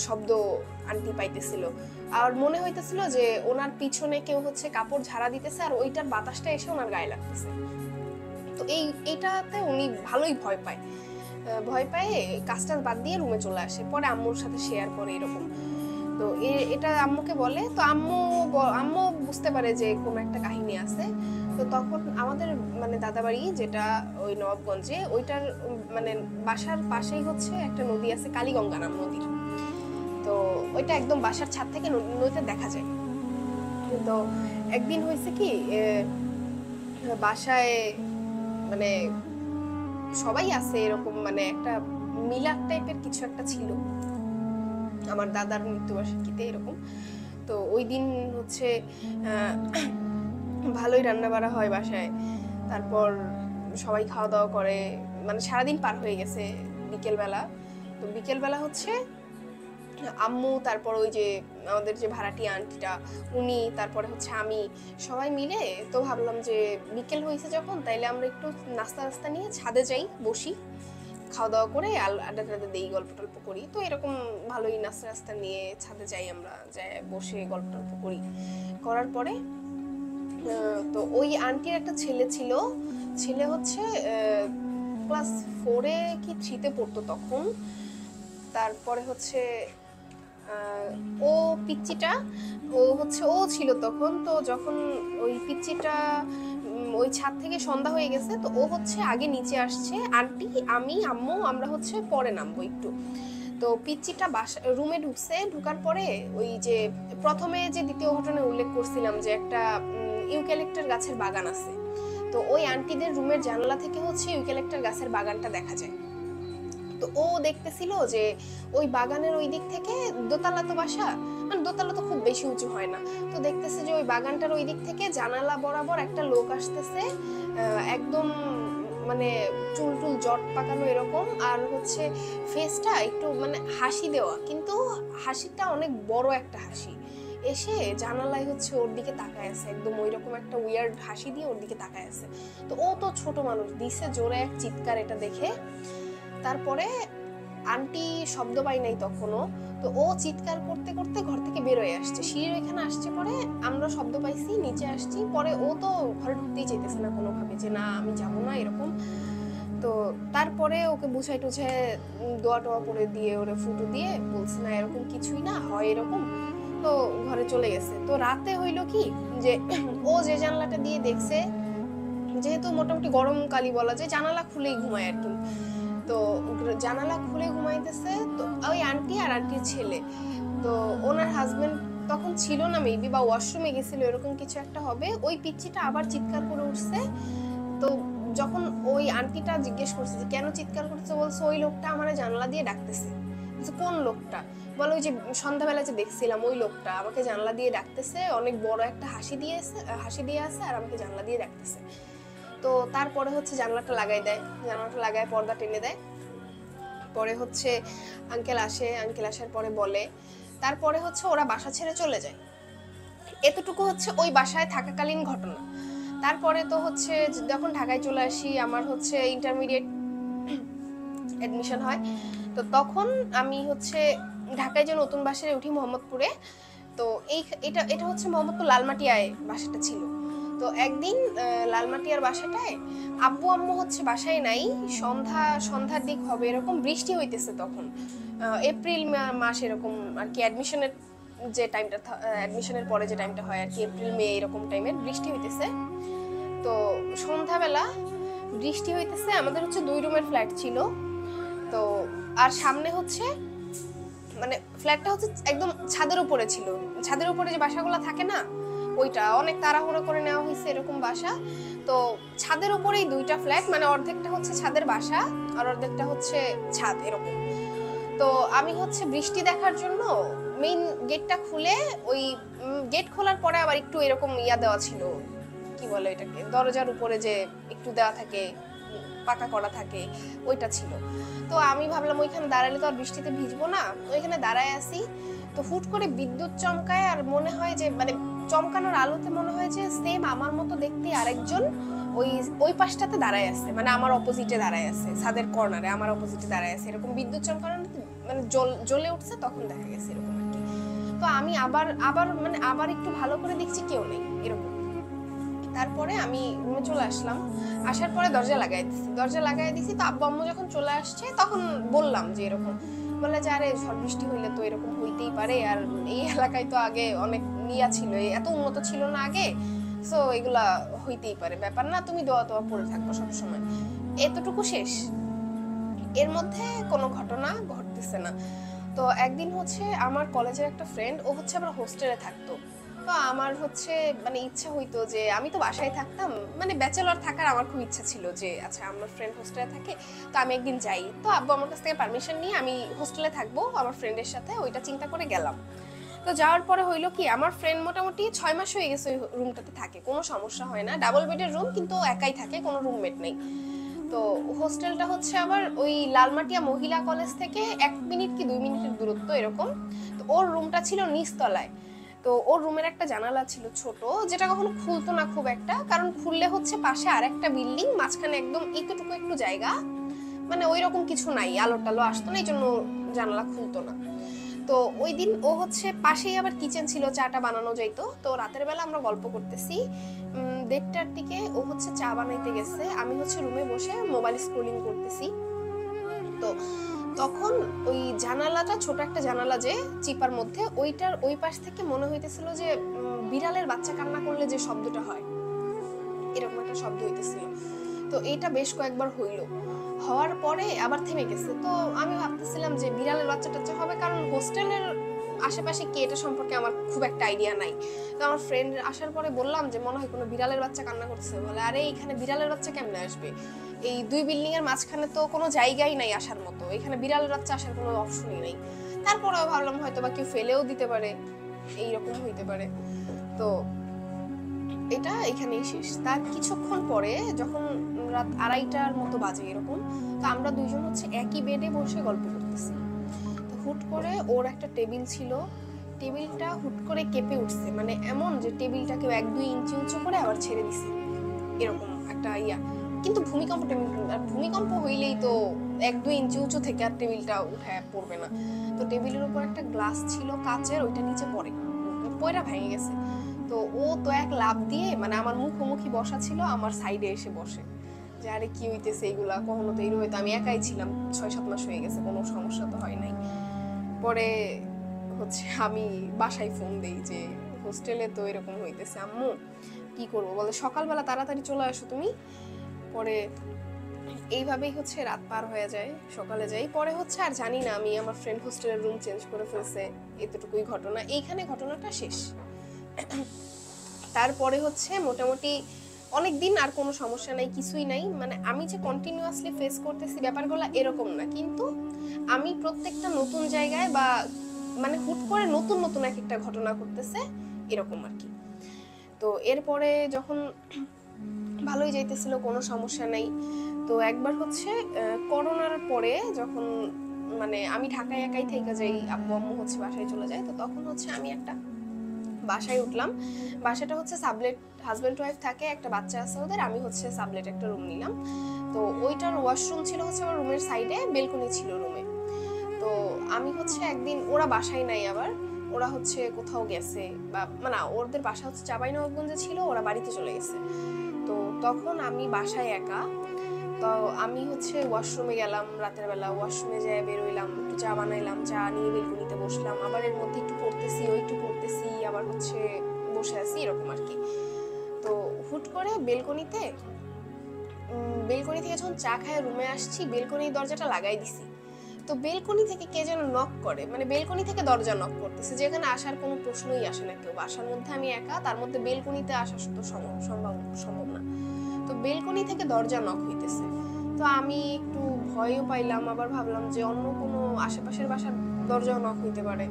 শব্দ আন্টি পাইতেছিল। আর মনে হইতেছিল যে ওনার পিছনে কেউ হচ্ছে কাপড় ঝাড়া দিতেছে, আর ওইটার বাতাসটা এসে ওনার গায়ে লাগতেছে। তো এইটাতে উনি ভালোই ভয় পায়, ভয় পায় কাজটা বাদ দিয়ে রুমে চলে আসে, পরে আম্মুর সাথে শেয়ার করে এরকম। তো এটা আম্মুকে বলে, তো আম্মু বুঝতে পারে যে কোনো একটা কাহিনী আছে। তো তখন আমাদের মানে দাদাবাড়ি যেটা ওই নবাবগঞ্জে, ওইটার মানে বাসার পাশেই হচ্ছে একটা নদী আছে, কালীগঙ্গা নাম নদীর। তো ওইটা একদম বাসার ছাদ থেকে নদীতে দেখা যায়। তো একদিন হয়েছে কি, বাসায় মানে সবাই আছে এরকম, মানে একটা মিলাদ টাইপের কিছু একটা ছিল আমার দাদার মৃত্যুবার্ষিকীতে এরকম। তো ওই দিন হচ্ছে ভালোই রান্না বাড়া হয় বাসায়, তারপর সবাই খাওয়া দাওয়া করে, মানে সারাদিন পার হয়ে গেছে বিকেলবেলা। তো বিকেলবেলা হচ্ছে আম্মু, তারপর ওই যে আমাদের যে ভাড়াটিয়া আন্টিটা উনি, তারপরে হচ্ছে আমি, সবাই মিলে তো ভাবলাম যে বিকেল হয়েছে যখন, তাইলে আমরা একটু নাস্তা নিয়ে ছাদে যাই, বসি, খাওয়া দাওয়া করে আড্ডা টাড্ডা দিই, গল্প টল্প করি। তো এরকম ভালোই নাস্তা নিয়ে ছাদে যাই, আমরা যাই বসে গল্প টল্প করি। করার পরে তো ওই আন্টির একটা ছেলে ছিল, ছেলে হচ্ছে ক্লাস 4-এ কি 3-তে পড়তো তখন। তারপরে হচ্ছে ও পিচ্চিটা, ও ছিল তখন। তো যখন ওই পিচ্চিটা ওই ছাদ থেকে সন্ধ্যা হয়ে গেছে, তো ও হচ্ছে আগে নিচে আসছে, আন্টি, আমি, আম্মু আমরা হচ্ছে পরে নামবো একটু। তো পিচ্চিটা রুমে ঢুকছে, ঢুকার পরে ওই যে প্রথমে যে দ্বিতীয় ঘটনায় উল্লেখ করছিলাম যে একটা ইউক্যালিপটাস গাছের বাগান আছে, তো ওই আন্টিদের রুমের জানালা থেকে হচ্ছে ইউক্যালিপটাস গাছের বাগানটা দেখা যায়। তো ও দেখতেছিল যে ওই বাগানের ওই দিক থেকে, দোতলা তো বাসা, মানে দোতলা তো খুব বেশি উঁচু হয় না, তো দেখতেছে যে ওই বাগানটার ওই দিক থেকে জানালা বরাবর একটা লোক আসতেছে, একদম মানে চুল টুল জট পাকানো এরকম, আর হচ্ছে ফেসটা একটু মানে হাসি দেওয়া, কিন্তু হাসিটা অনেক বড় একটা হাসি। এসে জানালায় হচ্ছে ওর দিকে তাকায় আছে, একদম ওইরকম একটা উইয়ার্ড হাসি দিয়ে ওর দিকে তাকায় আছে। তো ও তো ছোট মানুষ, দিছে জোরে এক চিৎকার এটা দেখে। তারপরে আন্টি শব্দ পাই নাই তখনও, তো ও চিৎকার করতে করতে ঘর থেকে বেরোয় আসছে, সিঁড়ির ওইখানে আসছে। পরে আমরা শব্দ পাইছি, নিচে আসছি। পরে ও তো ঘরে ঢুকতেই চাইতেছে না কোনোভাবে, যে না আমি যাবো না এরকম। তো তারপরে ওকে বুঝাই টুঝাই দোয়া টোয়া করে দিয়ে ওরে ফুটো দিয়ে বলছে না এরকম কিছুই না হয় এরকম। তো ঘরে চলে গেছে। তো রাতে হইলো কি যে ও যে জানলাটা দিয়ে দেখছে, যেহেতু মোটামুটি গরমকালই বলা যায়, জানালা খুলেই ঘুমায় আর কি। তো জানালা খুলে ঘুমাইতেছে। তো ওই আন্টি আর আন্টির ছেলে, তো ওনার হাজবেন্ড তখন ছিল না মেবি, বা ওয়াশরুমে গেছিল এরকম কিছু একটা হবে। ওই পিচ্চিটা আবার চিৎকার করে উঠছে। তো যখন ওই আন্টিটা জিজ্ঞেস করছে যে কেন চিৎকার করছে, বলছে ওই লোকটা আমার জানলা দিয়ে ডাকতেছে। কোন লোকটা? বলে ওই যে সন্ধ্যাবেলা যে দেখছিলাম ওই লোকটা আমাকে জানলা দিয়ে ডাকতেছে, অনেক বড় একটা হাসি দিয়ে আছে আর আমাকে জানলা দিয়ে ডাকতেছে। তো তারপরে হচ্ছে জানলাটা লাগাই দেয়, জানলাটা লাগায় পর্দা টেনে দেয়। পরে হচ্ছে আঙ্কেল আসার পরে বলে, তারপরে হচ্ছে ওরা বাসা ছেড়ে চলে যায়। এতটুকু হচ্ছে ওই বাসায় থাকাকালীন ঘটনা। তারপরে তো হচ্ছে যখন ঢাকায় চলে আসি, আমার হচ্ছে ইন্টারমিডিয়েট অ্যাডমিশন হয়। তো তখন আমি হচ্ছে ঢাকায় যে নতুন বাসায় উঠি মোহাম্মদপুরে। তো এটা হচ্ছে মোহাম্মদপুর লালমাটিয়ায় বাসাটা ছিল। তো একদিন লালমাটিয়ার বাসাটায় আব্বু আম্মু হচ্ছে বাসায় নাই, সন্ধ্যার দিক হবে এরকম, বৃষ্টি হইতেছে তখন, এপ্রিল মাস এরকম আর কি। অ্যাডমিশনের পরে যে টাইমটা হয় আর কি, এপ্রিল মে এরকম টাইমের বৃষ্টি হইতেছে। তো সন্ধ্যাবেলা বৃষ্টি হইতেছে, আমাদের হচ্ছে 2 রুমের ফ্ল্যাট ছিল। তো আর সামনে হচ্ছে মানে ফ্ল্যাটটা হচ্ছে একদম ছাদের উপরে ছিল, ছাদের উপরে যে বাসাগুলো থাকে না, ওইটা অনেক তাড়াহুড়ো করে নেওয়া হয়েছে এরকম বাসা। তো ছাদের উপরেই 2টা ফ্ল্যাট, মানে অর্ধেকটা হচ্ছে ছাদের বাসা আর অর্ধেকটা হচ্ছে ছাদ এরকম। তো আমি হচ্ছে বৃষ্টি দেখার জন্য মেইন গেটটা খুলে, ওই গেট খোলার পরে আবার একটু এরকম দেওয়া ছিল, কি বলে এটাকে, দরজার উপরে যে একটু দেওয়া থাকে, পাকা করা থাকে, ওইটা ছিল। তো আমি ভাবলাম ওইখানে দাঁড়ালে তো আর বৃষ্টিতে ভিজবো না, ওইখানে দাঁড়ায় আসি। তো হুট করে বিদ্যুৎ চমকায়, আর মনে হয় যে মানে চমকানোর আলোতে মনে হয় যে সেম আমার মতো দেখতে আরেকজন ওই পাশটাতে দাঁড়ায় আছে, মানে আমার অপোজিটে দাঁড়ায় আছে, ছাদের কর্নারে আমার অপোজিটে দাঁড়ায় আছে এরকম। বিদ্যুৎ চমকানো মানে জ্বলে উঠছে, তখন দেখা গেছে এরকম আর কি। তো আমি আবার একটু ভালো করে দেখছি কেউ নেই এরকম। তারপরে আমি রুমে চলে আসলাম, আসার পরে দরজা লাগাই দিছি। তো আব্বু আম্মু যখন চলে আসছে তখন বললাম যে এরকম, বলে যে আরে ঝড় বৃষ্টি হইলে তো এরকম হইতেই পারে, আর এই এলাকায় তো আগে অনেক ছিল, এত উন্নত ছিল না আগে, সো এগুলা হইতেই পারে, ব্যাপার না, তুমি দোয়া পড়ে থাকবো সবসময়। এতটুকু শেষ, এর মধ্যে কোনো ঘটনা ঘটতেছে না। তো একদিন হচ্ছে আমার কলেজের একটা ফ্রেন্ড, ও হচ্ছে আবার হোস্টেলে থাকতো। তো আমার হচ্ছে মানে ইচ্ছা হইতো যে, আমি তো বাসায় থাকতাম, মানে ব্যাচেলর থাকার আমার খুব ইচ্ছা ছিল যে আচ্ছা আমার ফ্রেন্ড হোস্টেলে থাকে, তো আমি একদিন যাই। তো আব্বু আমার কাছ থেকে পারমিশন নিয়ে আমি হোস্টেলে থাকবো আমার ফ্রেন্ডের সাথে, ওইটা চিন্তা করে গেলাম। তো যাওয়ার পরে হইলো কি, আমার ফ্রেন্ড মোটামুটি 6 মাস হয়ে গেছে ওই রুমটাতে থাকে, কোনো সমস্যা হয় না, ডাবল বেডের রুম, কিন্তু একাই থাকে, কোনো রুমমেট নেই। তো হোস্টেলটা হচ্ছে আবার ওই লালমাটিয়া মহিলা কলেজ থেকে 1 মিনিট কি 2 মিনিটের দূরত্ব এরকম। তো ওর রুমটা ছিল নিচতলায়। তো ওর রুমের একটা জানালা ছিল ছোট, যেটা কখনো খুলতো না খুব একটা, কারণ খুললে হচ্ছে পাশে আরেকটা বিল্ডিং, মাঝখানে একদম এতটুকু একটু জায়গা, মানে ওই রকম কিছু নাই, আলো টালো আসতো না, এই জন্য জানালা খুলতো না। তো ওই দিন ও হচ্ছে পাশেই আবার কিচেন ছিল, চাটা বানানো যাইতো। তো রাতের বেলা আমরা গল্প করতেছি, 1:30টার দিকে ও হচ্ছে চা বানাইতে গেছে, আমি হচ্ছে রুমে বসে মোবাইল স্ক্রলিং করতেছি। তো তখন ওই জানালাটা, ছোট একটা জানালা যে চিপার মধ্যে, ওইটার ওই পাশ থেকে মনে হইতেছিল যে বিড়ালের বাচ্চা কান্না করলে যে শব্দটা হয়, এরকম একটা শব্দ হইতেছিল। তো এইটা বেশ কয়েকবার হওয়ার পরে আবার থেমে গেছে। তো আমি ভাবতেছিলাম যে বিড়ালের বাচ্চা টাচ্চা হবে, কারণ হোস্টেলের আশেপাশে কি এটা সম্পর্কে আমার খুব একটা আইডিয়া নাই। তো আমার ফ্রেন্ড আসার পরে বললাম যে মনে হয় কোনো বিড়ালের বাচ্চা কান্না করছে। বলে আরে এখানে বিড়ালের বাচ্চা কেমনে আসবে, এই 2 বিল্ডিং এর মাঝখানে তো কোনো জায়গাই নাই আসার মতো, এখানে বিড়ালের বাচ্চা আসার কোনো অপশনই নেই। তারপরেও ভাবলাম হয়তো বা কেউ ফেলেও দিতে পারে, এইরকম হইতে পারে। তো এটা এখানেই শেষ। তার কিছুক্ষণ পরে যখন রাত 2:30টার মতো বাজে এরকম। তো আমরা দুইজন হচ্ছে একই বেডে বসে গল্প করতেছি। তো হুট করে ওর একটা টেবিল ছিল, টেবিলটা হুট করে কেঁপে উঠছে, মানে এমন যে টেবিলটাকে 1-2 ইঞ্চি উঁচু করে আবার ছেড়ে দিছে এরকম একটা কিন্তু ভূমিকম্প হইলেই তো 1-2 ইঞ্চি উঁচু থেকে আর টেবিলটা উঠে পড়বে না। তো টেবিলের উপর একটা গ্লাস ছিল কাচের, ওইটা নিচে পড়া ভেঙে গেছে। তো ও তো এক লাফ দিয়ে, মানে আমার মুখোমুখি বসা ছিল, আমার সাইডে এসে বসে যে আরে কি হইতেছে এইগুলা, কখনো তো এরকম হয়তো, আমি একাই ছিলাম, 6-7 মাস হয়ে গেছে, কোনো সমস্যা তো হয় নাই। পরে হচ্ছে আমি বাসায় ফোন দেই যে হোস্টেলে তো এরকম হইতেছে, আম্মু কি করবো, বলে সকালবেলা তাড়াতাড়ি চলে আসো তুমি। পরে এইভাবেই হচ্ছে রাত পার হয়ে যায়, সকালে যাই। পরে হচ্ছে আর জানি না, আমি আমার ফ্রেন্ড হোস্টেলের রুম চেঞ্জ করে ফেলছে, এতটুকুই ঘটনা, এইখানে ঘটনাটা শেষ। তারপরে হচ্ছে মোটামুটি অনেক দিন আর কোনো সমস্যা নাই, কিছুই নাই, মানে আমি যে কন্টিনিউয়াসলি ফেস করতেছি ব্যাপারগুলো এরকম না, কিন্তু আমি প্রত্যেকটা নতুন জায়গায় বা মানে হুট করে নতুন নতুন এক একটা ঘটনা ঘটতেছে এরকম আর কি। তো এরপরে যখন ভালোই যাইতেছিল, কোনো সমস্যা নাই। তো একবার হচ্ছে করোনার পরে যখন মানে আমি ঢাকায় একাই থেকে যাই, আব্বু আম্মু হচ্ছে বাসায় চলে যায়, তো তখন হচ্ছে আমি একটা বাসায় উঠলাম। বাসাটা হচ্ছে সাবলেট, হাজব্যান্ড ওয়াইফ থাকে, একটা বাচ্চা আছে ওদের, আমি হচ্ছে সাবলেট একটা রুম নিলাম। তো ওইটার ওয়াশরুম ছিল হচ্ছে আমার রুমের সাইডে, বেলকনি ছিল রুমে। তো আমি হচ্ছে একদিন, ওরা বাসায় নাই, আবার ওরা হচ্ছে কোথাও গেছে, বা মানে ওদের বাসা হচ্ছে চাঁপাইনবাবগঞ্জে ছিল, ওরা বাড়িতে চলে গেছে। তো তখন আমি বাসায় একা, তো আমি হচ্ছে ওয়াশরুমে গেলাম রাতের বেলা, ওয়াশরুমে যেয়ে বেরোইলাম, একটু চা বানাইলাম, চা নিয়ে বেলকনিতে বসলাম, আবার এর মধ্যে একটু পড়তেছি, আবার হচ্ছে বসে আছি এরকম আর কি। তো হুট করে বেলকনি থেকে যখন চা খায় রুমে আসছি, বেলকনির দরজাটা লাগাই দিছি। তো বেলকনি থেকে কে যেন নক করে, মানে বেলকনি থেকে দরজা নক করতেছে, যেখানে আসার কোনো প্রশ্নই আসে না, কেউ বাসার মধ্যে আমি একা, তার মধ্যে বেলকনিতে আসা তো সম্ভব না। তো বেলকনি থেকে দরজা নক হইতেছে, তো আমি একটু ভয়ও পাইলাম, আবার ভাবলাম যে অন্য কোনো আশেপাশের বাসার দরজাও নক হইতে পারে,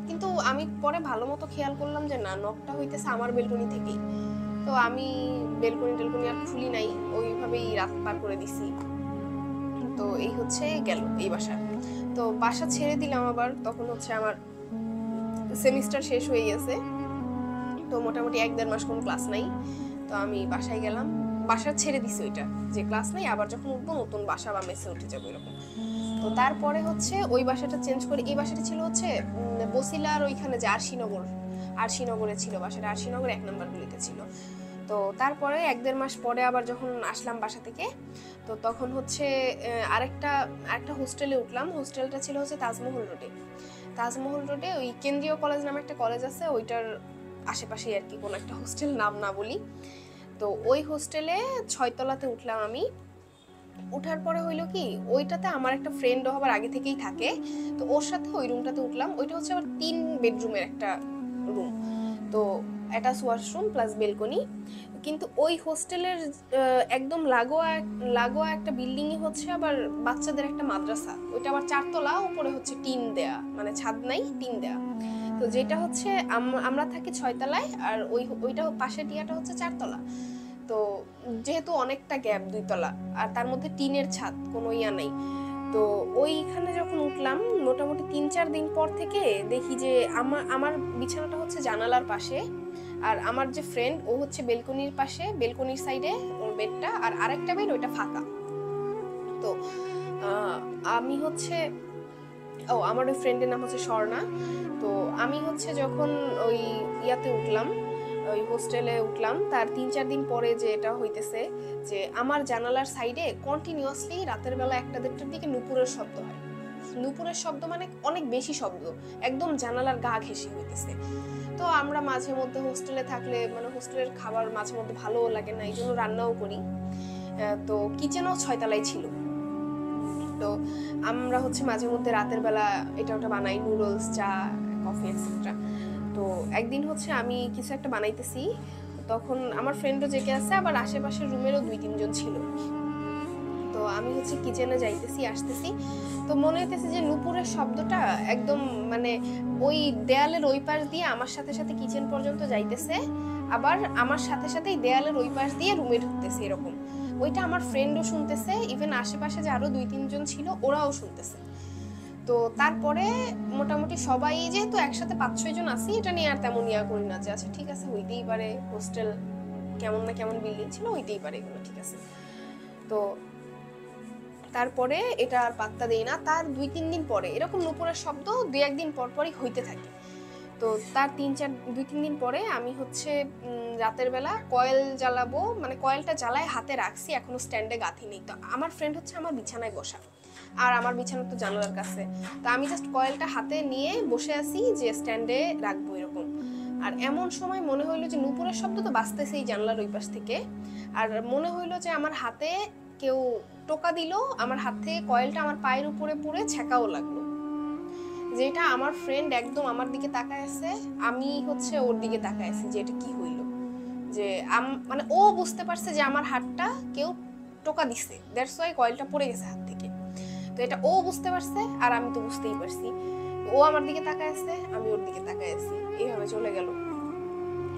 কিন্তু আমি পরে ভালো মতো খেয়াল করলাম যে না, নকটা হইতেছে আমার বেলকনি থেকেই। তো আমি বেলকনি আর খুলি নাই, ওইভাবেই রাত পার করে দিছি। তো এই হচ্ছে গেল এই বাসা। তো বাসা ছেড়ে দিলাম আবার, তখন হচ্ছে আমার সেমিস্টার শেষ হয়ে গেছে, তো মোটামুটি 1-1.5 মাস কোনো ক্লাস নাই। তো আমি বাসায় গেলাম, বাসা ছেড়ে দিছি ওইটা যে ক্লাস নাই, আবার যখন উঠবো নতুন বাসা বা মেসে উঠে যাবো এরকম। তো তারপরে হচ্ছে ওই বাসাটা চেঞ্জ করে এই বাসাটা ছিল হচ্ছে বসিলার ওইখানে যে আরশিনগরে ছিল বাসাটা, আরশিনগর 1 নম্বর গলিতে ছিল। তো তারপরে 1-1.5 মাস পরে আবার যখন আসলাম বাসা থেকে, তো তখন হচ্ছে আরেকটা হোস্টেলে উঠলাম। হোস্টেলটা ছিল হচ্ছে তাজমহল রোডে ওই কেন্দ্রীয় কলেজ নামে একটা কলেজ আছে, ওইটার আশেপাশে আর কি, কোনো একটা হোস্টেল, নাম না বলি। তো ওই হোস্টেলে 6 তলাতে উঠলাম আমি। উঠার পরে হইলো কি, ওইটাতে আমার একটা ফ্রেন্ডও আবার আগে থেকেই থাকে, তো ওর সাথে ওই রুমটাতে উঠলাম। ওইটা হচ্ছে আবার 3 বেডরুমের একটা রুম, তো অ্যাটাচ ওয়াশরুম প্লাস বেলকনি। কিন্তু ওই হোস্টেলের একদম লাগোয়া একটা বিল্ডিংই হচ্ছে আবার বাচ্চাদের একটা মাদ্রাসা, ওইটা আবার 4 তলা, উপরে হচ্ছে টিন দেয়া, মানে ছাদ নাই, টিন দেয়া। তো যেটা হচ্ছে আমরা থাকি 6 তলায়, আর ওইটা পাশের টিয়াটা হচ্ছে 4 তলা। তো যেহেতু অনেকটা গ্যাপ 2 তলা, আর তার মধ্যে টিনের ছাদ, কোনো নাই। তো ওইখানে যখন উঠলাম, মোটামুটি 3-4 দিন পর থেকে দেখি যে আমার বিছানাটা হচ্ছে জানালার পাশে, আর আমার যে ফ্রেন্ড ও হচ্ছে বেলকনির পাশে, বেলকনির সাইডে ওর বেডটা, আর আরেকটা বেড ওইটা ফাঁকা। তো আমি হচ্ছে আমার ওই ফ্রেন্ডের নাম হচ্ছে স্বর্ণা। তো আমি হচ্ছে যখন ওই ওই হোস্টেলে উঠলাম, তার 3-4 দিন পরে যে এটা হইতেছে যে আমার জানালার সাইডে কন্টিনিউয়াসলি রাতের বেলা 1-1:30টার দিকে নুপুরের শব্দ হয়। নুপুরের শব্দ মানে অনেক বেশি শব্দ, একদম জানালার গা ঘেঁষে হইতেছে। তো আমরা মাঝে মধ্যে হোস্টেলে থাকলে, মানে হোস্টেলের খাবার মাঝে মধ্যে ভালোও লাগে না, এই জন্য রান্নাও করি। তো কিচেনও 6 তলায় ছিল। তো আমরা হচ্ছে মাঝে মধ্যে রাতের বেলা এটা ওটা বানাই, নুডলস, চা, কফি এটসেট্রা। তো একদিন হচ্ছে আমি কিছু একটা বানাইতেছি, তখন আমার ফ্রেন্ডও জেগে আছে, আবার আশেপাশের রুমেরও 2-3 জন ছিল। তো আমি হচ্ছে কিচেনে যাইতেছি আসতেছি, তো মনে হইতেছে যে নুপুরের শব্দটা একদম মানে ওই দেয়ালের ওই পাশ দিয়ে আমার সাথে সাথে কিচেন পর্যন্ত যাইতেছে, আবার আমার সাথে সাথেই দেয়ালের ওই পাশ দিয়ে রুমে ঢুকতেছে এরকম। ওইটা আমার ফ্রেন্ডও শুনতেছে, ইভেন আশেপাশে যে আরো 2-3 জন ছিল ওরাও শুনতেছে। তো তারপরে মোটামুটি সবাই যেহেতু একসাথে 5-6 জন আছি, এটা নিয়ে আর তেমন ইয়া করি না যে আচ্ছা ঠিক আছে হইতেই পারে, হোস্টেল কেমন না কেমন বিল্ডিং ছিল, হইতেই পারে, এগুলো ঠিক আছে। তো তারপরে এটা আর পাত্তা দেই না। তার 2-3 দিন পরে এরকম নুপুরের শব্দ 2-1 দিন পর পরই হইতে থাকে। তো তার 2-3 দিন পরে আমি হচ্ছে রাতের বেলা কয়েল জ্বালাবো, মানে কয়েলটা জ্বালায় হাতে রাখছি, এখনো স্ট্যান্ডে গাঁথি নেই। তো আমার ফ্রেন্ড হচ্ছে আমার বিছানায় বসা, আর আমার বিছানা তো জানালার কাছে। তো আমি জাস্ট কয়েলটা হাতে নিয়ে বসে আছি যে স্ট্যান্ডে রাখবো এরকম। আর এমন সময় মনে হইলো যে নুপুরের শব্দ তো বাজতেছেই জানলার ওই পাশ থেকে, আর মনে হইলো যে আমার হাতে কেউ টোকা দিল, আমার হাত থেকে কয়েলটা আমার পায়ের উপরে পড়ে ছ্যাঁকাও লাগলো। যেটা আমার ফ্রেন্ড একদম আমার দিকে তাকায় আছে, আমি হচ্ছে ওর দিকে তাকায় আছি যে এটা কি হইলো। যে মানে ও বুঝতে পারছে যে আমার হাতটা কেউ টোকা দিছে, দ্যাটস ওয়াই কয়েলটা পড়ে গেছে হাত থেকে। তো এটা ও বুঝতে পারছে আর আমি তো বুঝতেই পারছি। ও আমার দিকে তাকায় আছে, আমি ওর দিকে তাকায় আছি, এইভাবে চলে গেল।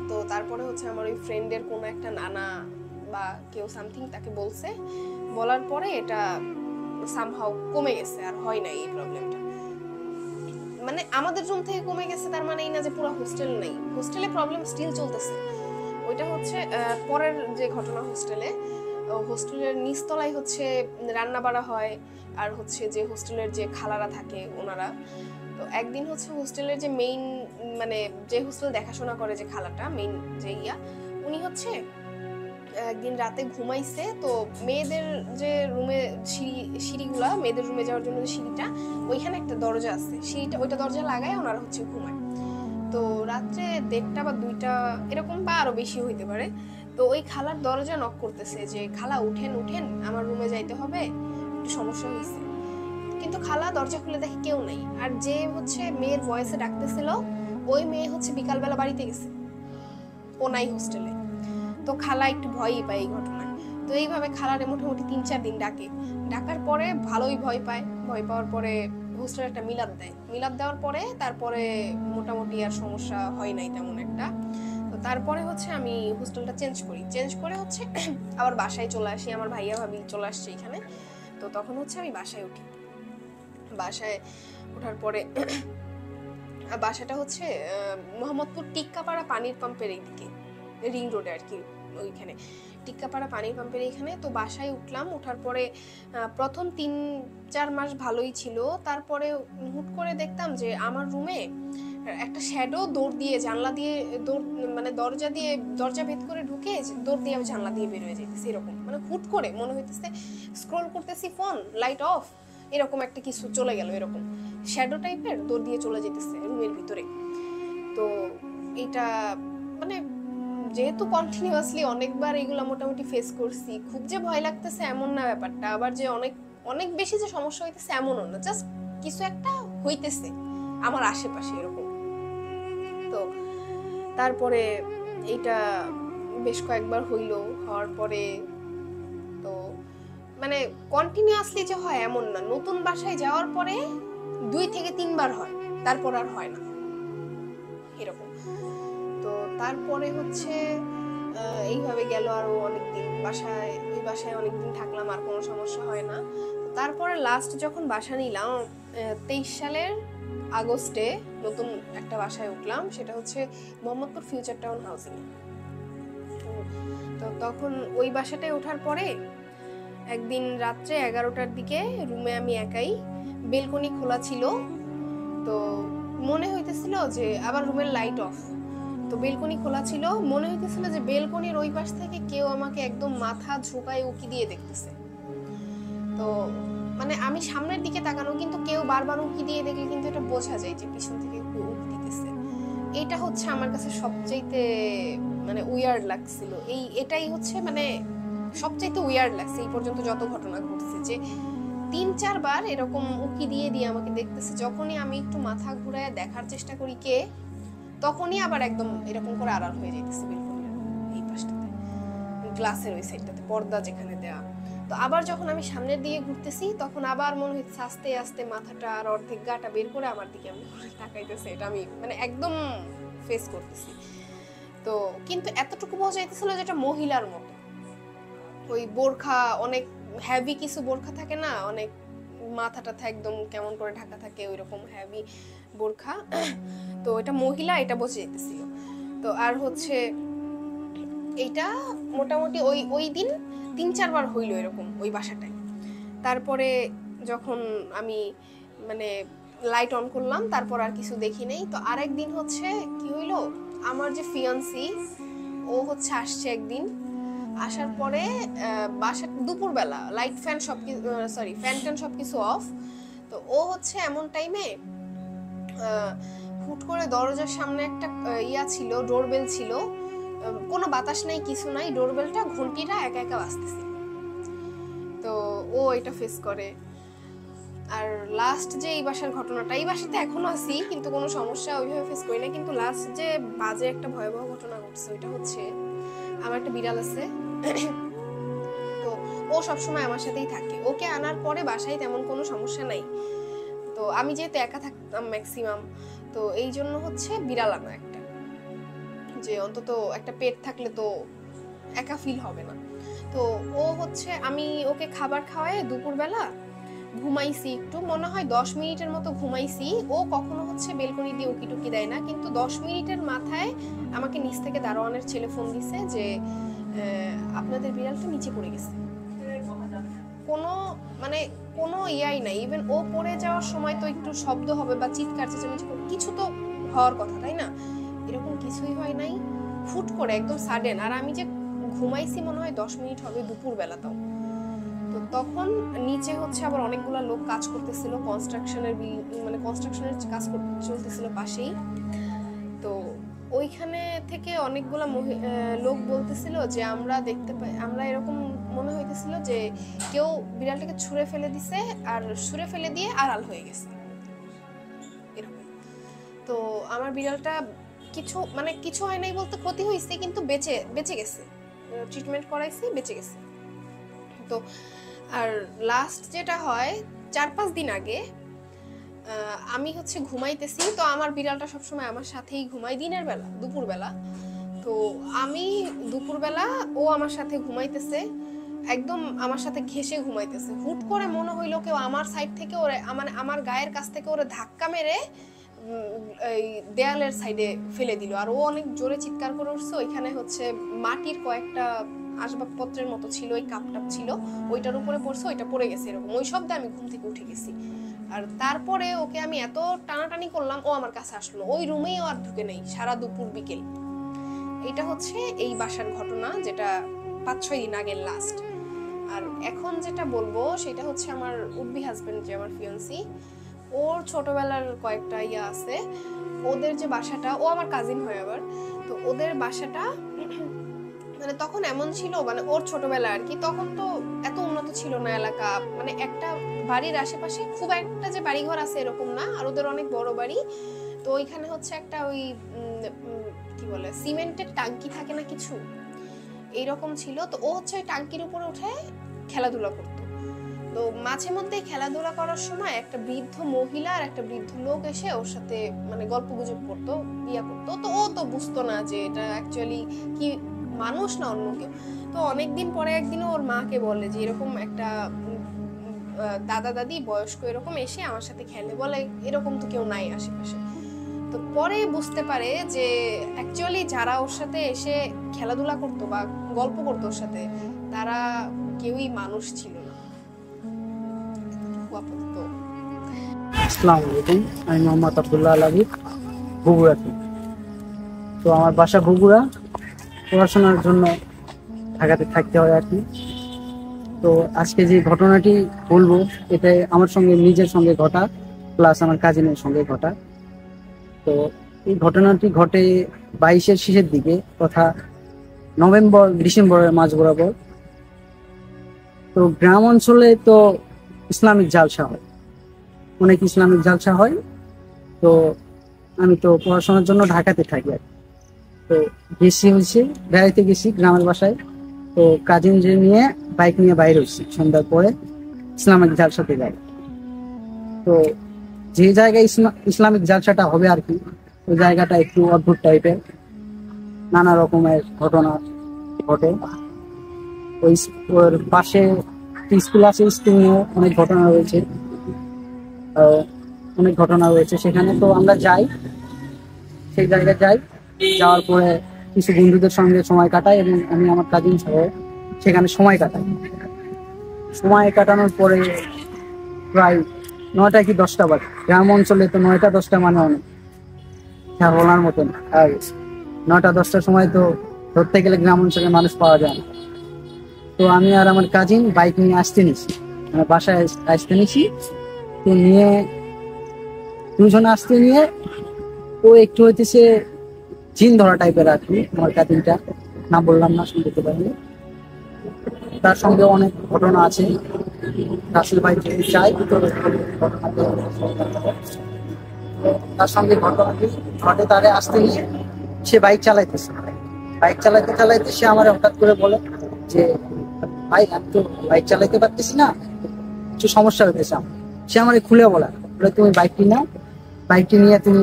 তো তারপরে হচ্ছে আমার ওই ফ্রেন্ডের কোনো একটা নানা বা কেউ সামথিং তাকে বলছে, বলার পরে এটা সামহাউ কমে গেছে, আর হয় না এই প্রবলেমটা। মানে আমাদের রুম থেকে কমে গেছে তার মানে এই না যে পুরো হোস্টেল নেই, হোস্টেলে প্রবলেম স্টিল চলতেছে। ওইটা হচ্ছে পরের যে ঘটনা, হোস্টেলের নিচতলায় হচ্ছে রান্না বাড়া হয়, আর হচ্ছে যে হোস্টেলের যে খালারা থাকে ওনারা। তো একদিন হচ্ছে হোস্টেলের যে মেইন, মানে যে হোস্টেল দেখাশোনা করে যে খালাটা, মেইন যে উনি হচ্ছে একদিন রাতে ঘুমাইছে। তো মেয়েদের যে রুমে সিঁড়িগুলা, মেয়েদের রুমে যাওয়ার জন্য যে সিঁড়িটা, ওইখানে একটা দরজা আছে, সিঁড়িটা ওইটা দরজা লাগায় ওনারা হচ্ছে ঘুমায়। তো রাত্রে 1:30 বা 2টা এরকম বা আরো বেশি হইতে পারে। তো ওই খালার দরজা নক করতেছে যে খালা উঠেন উঠেন, আমার রুমে যাইতে হবে, একটু সমস্যা হয়েছে। কিন্তু খালা দরজা খুলে দেখে কেউ নাই। আর যে হচ্ছে মেয়ের ভয়েসে ডাকতেছিল, ওই মেয়ে হচ্ছে বিকালবেলা বাড়িতে গেছে, ও নাই হোস্টেলে। তো খালা একটু ভয়ই পায় এই ঘটনায়। তো এইভাবে খালারে মোটামুটি 3-4 দিন ডাকার পরে ভালোই ভয় পায়। ভয় পাওয়ার পরে হোস্টেলে একটা মিলাদ দেওয়ার পরে তারপরে মোটামুটি আর সমস্যা হয় নাই তেমন একটা। তো তারপরে হচ্ছে আমি হোস্টেলটা চেঞ্জ করে হচ্ছে আবার বাসায় চলে আসি, আমার ভাইয়া ভাবি চলে আসছে এখানে। তো তখন হচ্ছে আমি বাসায় উঠি। বাসায় ওঠার পরে বাসাটা হচ্ছে মোহাম্মদপুর টিক্কাপাড়া পানির পাম্পের এইদিকে, রিং রোডে আর কি, ওইখানে টিক্কাপাড়া পানির পাম্পের এইখানে। তো বাসায় উঠলাম, ওঠার পরে প্রথম 3-4 মাস ভালোই ছিল। তারপরে হুট করে দেখতাম যে আমার রুমে একটা শ্যাডো দৌড় দিয়ে জানলা দিয়ে মানে দরজা ভেদ করে ঢুকে দৌড় দিয়ে জানলা দিয়ে বের হয়ে যেতেছে। এরকম মানে হুট করে মনে হইতেছে স্ক্রল করতেছি ফোন, লাইট অফ, এরকম একটা কিছু চলে গেল, এরকম শ্যাডো টাইপের দৌড় দিয়ে চলে যেতেছে রুমের ভিতরে। তো এটা মানে যেহেতু কন্টিনিউয়াসলি অনেকবার এগুলো মোটামুটি ফেস করছি, খুব যে ভয় লাগতেছে এমন না ব্যাপারটা, আবার যে অনেক বেশি যে সমস্যা হইতেছে এমনও না, জাস্ট কিছু একটা হইতেছে আমার আশেপাশে এরকম। তো তারপরে এটা বেশ কয়েকবার হওয়ার পরে তো মানে কন্টিনিউয়াসলি যে হয় এমন না, নতুন বাসায় যাওয়ার পরে 2 থেকে 3 বার হয়, তারপর আর হয় না এরকম। তো তারপরে হচ্ছে এইভাবে গেল আরো অনেকদিন, ওই বাসায় অনেকদিন থাকলাম, আর কোনো সমস্যা হয় না। তারপরে লাস্ট যখন বাসা নিলাম 23 সালের আগস্টে নতুন একটা বাসায় উঠলাম, সেটা হচ্ছে মোহাম্মদপুর ফিউচার টাউন হাউসিং। তো তখন ওই বাসাটায় ওঠার পরে একদিন রাত্রে 11টার দিকে রুমে আমি একাই, বেলকনি খোলা ছিল। তো মনে হইতেছিল যে আবার রুমের লাইট অফ, তো বেলকনি খোলা ছিল, মনে হইতেছিল যে বেলকনির ওই পাশ থেকে কেউ আমাকে একদম মাথা ঝুঁকায় উকি দিয়ে দেখতেছে। তো মানে আমি সামনের দিকে তাকানো, কিন্তু কেউ বারবার উকি দিয়ে দেখলে কিন্তু এটা বোঝা যায় যে পিছন থেকে কেউ উকি দিতেছে। এটা হচ্ছে আমার কাছে সবচাইতে মানে উইয়ার্ড লাগছিল, এটাই হচ্ছে মানে সবচাইতে উইয়ার্ড লাগছে এই পর্যন্ত যত ঘটনা ঘটছে, যে 3-4 বার এরকম উকি দিয়ে আমাকে দেখতেছে। যখনই আমি একটু মাথা ঘুরায় দেখার চেষ্টা করি কে, তখনই আবার একদম এরকম করে আড়াল হয়ে যাইতেছে বেলকনির এই পাশটাতে, গ্লাসের ওই সাইডটাতে, পর্দা যেখানে দেয়া। তো আবার যখন আমি সামনের দিকে ঘুরতেছি, তখন আবার মনে হচ্ছে আস্তে আস্তে মাথাটা আর অর্ধেক গাটা বের করে আমার দিকে আমি তাকাইতেছে। এটা আমি মানে একদম ফেস করতেছি। তো কিন্তু এতটুকু বোঝা যাইতেছিল যে এটা মহিলার মতো, ওই বোরখা, অনেক হ্যাভি কিছু বোরখা থাকে না, অনেক মাথাটা একদম কেমন করে ঢাকা থাকে, ওই রকম হ্যাভি বোরখা। তো এটা মহিলা, এটা বসে যেতেছিল। তো আর হচ্ছে এইটা মোটামুটি ওই দিন 3-4 বার হইলো এরকম ওই বাসাটায়। তারপরে যখন আমি মানে লাইট অন করলাম, তারপর আর কিছু দেখি নেই। তো আরেকদিন হচ্ছে কি হইলো, আমার যে ফিয়ান্সি ও হচ্ছে আসছে একদিন, আসার পরে বাসা দুপুরবেলা লাইট ফ্যান ফ্যান ট্যান সবকিছু অফ। তো ও হচ্ছে এমন টাইমে হুট করে দরজার সামনে একটা ইয়া ছিল, ডোরবেল ছিল, কোনো বাতাস নাই কিছু নাই, ডোরবেলটা ঘন্টিটা একা একা বাজতেছে। তো ও এটা ফেস করে। আর লাস্ট যে এই বাসার ঘটনাটা, এই বাসাতে এখনো আছি কিন্তু কোনো সমস্যা ওইভাবে ফেস করি না, কিন্তু লাস্ট যে বাজে একটা ভয়াবহ ঘটনা ঘটছে ওইটা হচ্ছে, আমার একটা বিড়াল আছে। তো ও সবসময় আমার সাথেই থাকে, ওকে আনার পরে বাসায় তেমন কোনো সমস্যা নাই। তো আমি যেহেতু একা থাকতাম ম্যাক্সিমাম, তো এই জন্য হচ্ছে বিড়াল আনা একটা, যে অন্তত একটা পেট থাকলে তো একা ফিল হবে না। তো ও হচ্ছে, আমি ওকে খাবার খাওয়াই দুপুরবেলা ঘুমাইছি একটু, মনে হয় 10 মিনিটের মতো ঘুমাইছি। ও কখনো হচ্ছে বেলকনি দিয়ে উকি টুকি দেয় না, কিন্তু 10 মিনিটের মাথায় আমাকে নিচ থেকে দারোয়ানের ছেলে ফোন দিছে যে আপনাদের বিড়ালটা নিচে পড়ে গেছে। কোনো ইয়াই নাই, ইভেন ও পড়ে যাওয়ার সময় তো একটু শব্দ হবে বা চিৎকার চেঁচামেচি কিছু তো হওয়ার কথা, তাই না? এরকম কিছুই হয় নাই, ফুট করে একদম সাডেন। আর আমি যে ঘুমাইছি মনে হয় 10 মিনিট হবে দুপুরবেলাতেও। তো তখন নিচে হচ্ছে আবার অনেকগুলো লোক কাজ করতেছিল, কনস্ট্রাকশনের কাজ চলতেছিল পাশেই। তো ওইখানে থেকে অনেকগুলো লোক বলতেছিল যে আমরা এরকম মনে হইতেছিল যে কেউ বিড়ালটাকে ছুঁড়ে ফেলে দিছে, আর ছুঁড়ে ফেলে দিয়ে আড়াল হয়ে গেছে এরকম। তো আমার বিড়ালটা কিছু হয় নাই বলতে, ক্ষতি হয়েছে কিন্তু বেঁচে গেছে, ট্রিটমেন্ট করাইছি, বেঁচে গেছে। তো আর লাস্ট যেটা হয় 4-5 দিন আগে, আমি হচ্ছে ঘুমাইতেছি, তো আমার বিড়ালটা সবসময় আমার সাথেই ঘুমায় দিনের বেলা, দুপুরবেলা। তো আমি দুপুরবেলা, ও আমার সাথে ঘুমাইতেছে, একদম আমার সাথে ঘেঁষে ঘুমাইতেছে। হুট করে মনে হইলো কেউ আমার সাইড থেকে আমার গায়ের কাছ থেকে ওরে ধাক্কা মেরে এই দেয়ালের সাইডে ফেলে দিল। আর ও অনেক জোরে চিৎকার করে উঠছে। ওইখানে হচ্ছে মাটির কয়েকটা আসবাবপত্রের মতো ছিল, ওই কাপটাপ ছিল, ওইটার উপরে পড়ছে, ওইটা পড়ে গেছে এরকম। ওই শব্দে আমি ঘুম থেকে উঠে গেছি। আর তারপরে ওকে আমি এত টানাটানি করলাম, ও আমার কাছে আসলো, ওই রুমেই ও আর ঢুকে নেই সারা দুপুর বিকেল। এটা হচ্ছে এই বাসার ঘটনা, যেটা 5-6 দিন আগের লাস্ট। আর এখন যেটা বলবো সেটা হচ্ছে আমার উডবি হাজবেন্ড, যে আমার ফিয়ান্সি, ওর ছোটবেলার কয়েকটা ইয়া আছে। ওদের যে বাসাটা, ও আমার কাজিন হয় আবার, তো ওদের বাসাটা মানে তখন এমন ছিল, মানে ওর ছোটবেলা আর কি, তখন তো এত উন্নত ছিল না এলাকা, মানে একটা বাড়ির আশেপাশে খুব একটা যে বাড়িঘর আছে এরকম না, আর ওদের অনেক বড় বাড়ি। তো ওইখানে হচ্ছে একটা ওই কি বলে সিমেন্টের টাঙ্কি থাকে না কিছু, এইরকম ছিল। তো ও হচ্ছে ওই টাঙ্কির উপরে উঠে খেলাধুলা করতো। তো মাঝে মধ্যে খেলাধুলা করার সময় একটা বৃদ্ধ মহিলা আর একটা বৃদ্ধ লোক এসে ওর সাথে মানে গল্প গুজব করতো, বিয়া করতো। তো ও তো বুঝতো না যে এটা অ্যাকচুয়ালি কি মানুষ না অন্য কেউ। তো অনেকদিন পরে একদিন ওর মাকে বলে যে এরকম একটা দাদা দাদি বয়স্ক এরকম এসে আমার সাথে খেলে, বলে এরকম তো কেউ নাই আশেপাশে। তো পরে বুঝতে পারে যে অ্যাকচুয়ালি যারা ওর সাথে এসে খেলাধুলা করতো বা গল্প করতো ওর সাথে, তারা কেউই মানুষ ছিল না। আসসালামু আলাইকুম, আমি মোহাম্মদ আব্দুল্লাহ আলাবি, বগুড়া থেকে। তো আমার বাসা বগুড়া, পড়াশোনার জন্য ঢাকাতে থাকতে হয় আর কি। তো আজকে যে ঘটনাটি বলবো, এটা আমার সঙ্গে নিজের সঙ্গে ঘটা, প্লাস আমার কাজিনের সঙ্গে ঘটা। তো এই ঘটনাটি ঘটে 22-এর শেষের দিকে, তথা ডিসেম্বরের মাঝ বরাবর। তো গ্রাম অঞ্চলে তো ইসলামিক জালসা হয়, অনেক ইসলামিক জালসা হয়। তো আমি তো পড়াশোনার জন্য ঢাকাতে থাকি আর তো বেড়াইতে গেছি গ্রামের বাসায়। তো কাজিন নিয়ে বাইক নিয়ে বাইরে হয়েছি সন্ধ্যার পরে ইসলামিক জালসাতে যাই। তো যে জায়গায় ইসলামিক জালসাটা হবে আর কি, ওই জায়গাটা একটু অদ্ভুত টাইপের, নানা রকমের ঘটনা ঘটে। ওর পাশে স্কুল আছে, স্কুল নিয়েও অনেক ঘটনা রয়েছে, অনেক ঘটনা রয়েছে সেখানে। তো আমরা যাই, সেই জায়গায় যাই, যাওয়ার পরে কিছু বন্ধুদের সঙ্গে সময় কাটাই এবং আমি আমার কাজিন সহ সেখানে সময় কাটাই। সময় কাটানোর পরে প্রায় 9টা কি 10টা বাজে। গ্রাম অঞ্চলে তো 9টা 10টা মানে অনেক বলার মতন। আর 9টা 10টার সময় তো ধরতে গেলে গ্রাম অঞ্চলে মানুষ পাওয়া যায় না। তো আমি আর আমার কাজিন বাইক নিয়ে আসতে নিছি, মানে বাসায় আসতে নিছি। তো নিয়ে দুজনে আসতে নিয়ে ও একটু হইতেছে জিন ধরা টাইপের আর কি। আমার কাজিনটা নাম বললাম না, শুনতে পারিনি। তার সঙ্গে অনেক ঘটনা আছে। রাসেল ভাই যদি চাই তো তার সঙ্গে ঘটনাটি ঘটে। তারে আসতে নিয়ে সে বাইক চালাইতেছে, বাইক চালাইতে চালাইতে সে আমার হঠাৎ করে বলে যে ভাই আমি তো বাইক চালাইতে পারতেছি না, কিছু সমস্যা হইতেছে আমার। সে আমার খুলে বলে তুমি বাইকটি নাও, বাইকটি নিয়ে তুমি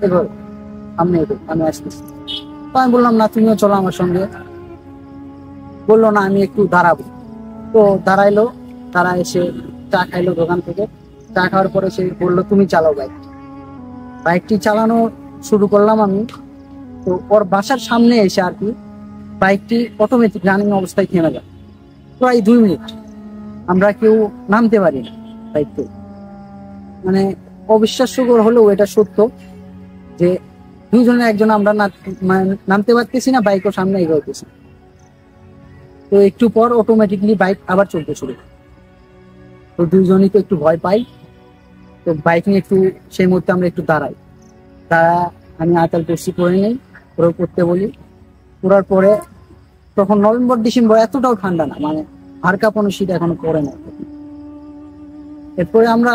এগো, আমি আসতেছি। তো আমি বললাম না তুমিও চলো আমার সঙ্গে। বললো না আমি একটু দাঁড়াবো। তো দাঁড়াইলো, তারা এসে চা খাইলো দোকান থেকে। চা খাওয়ার পরে সে বললো তুমি চালাও বাইক। বাইকটি চালানো শুরু করলাম আমি। তো ওর বাসার সামনে এসে আর কি বাইকটি অটোমেটিক রানিং অবস্থায় থেমে যায়। প্রায় 2 মিনিট আমরা কেউ নামতে পারি না বাইক থেকে। মানে অবিশ্বাস্যকর হলেও এটা সত্য যে দুইজনে একজন আমরা নামতে পারতেছি না, বাইকও সামনে এগোতেছি। তো একটু পর অটোমেটিকলি বাইক আবার চলতে শুরু। তো দুইজনই তো একটু ভয় পাই। তো বাইক নিয়ে একটু সেই মুহূর্তে আমরা একটু দাঁড়াই। আমি আতাল পড়ছি করে নেই, ওরাও করতে বলি। করার পরে তখন নভেম্বর ডিসেম্বর, এতটাও ঠান্ডা না, মানে হালকা কোনো শীত এখনো পড়ে না। এরপরে আমরা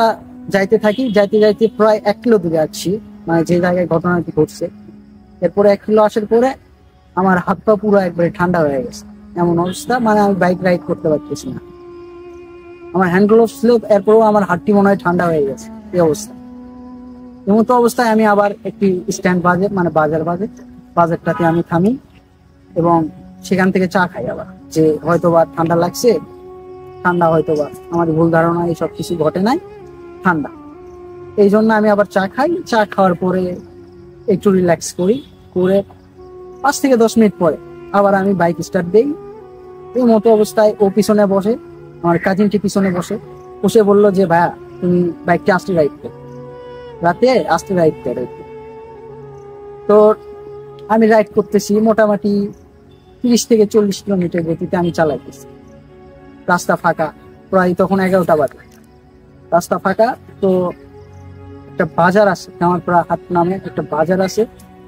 যাইতে থাকি, যাইতে যাইতে প্রায় 1 কিলো দূরে আসছি, মানে যে জায়গায় ঘটনাটি ঘটছে। এরপরে 1 কিলো আসার পরে আমার হাত পা পুরো একবারে ঠান্ডা হয়ে গেছে, এমন অবস্থা। মানে আমি বাইক রাইড করতে পারতেছি না, আমার হ্যান্ড গ্লোভস ছিল। এরপরেও আমার হাতটি মনে হয় ঠান্ডা হয়ে গেছে, এই অবস্থা। এমন তো অবস্থায় আমি আবার একটি স্ট্যান্ড মানে বাজারটাতে আমি থামি এবং সেখান থেকে চা খাই আবার, যে হয়তোবা ঠান্ডা লাগছে, ঠান্ডা হয়তোবা আমার ভুল ধারণা, এইসব কিছু ঘটে নাই, ঠান্ডা। এই জন্য আমি আবার চা খাই। চা খাওয়ার পরে একটু রিল্যাক্স করি, করে 5 থেকে 10 মিনিট পরে আবার আমি বাইক স্টার্ট দিই। এই মতো অবস্থায় ও পিছনে বসে, আমার কাজিনটি পিছনে বসে বললো যে ভাইয়া তুমি বাইকটা আস্তে রাইড করো, রাতে আস্তে রাইড করো। তো আমি রাইড করতেছি মোটামুটি 30 থেকে 40 কিলোমিটার গতিতে আমি চালাইতেছি। রাস্তা ফাঁকা, প্রায় তখন 11টা বাজে, রাস্তা ফাঁকা। তো একটা বাজার আছে, আমার প্রায় হাত নামে একটা বাজার আছে।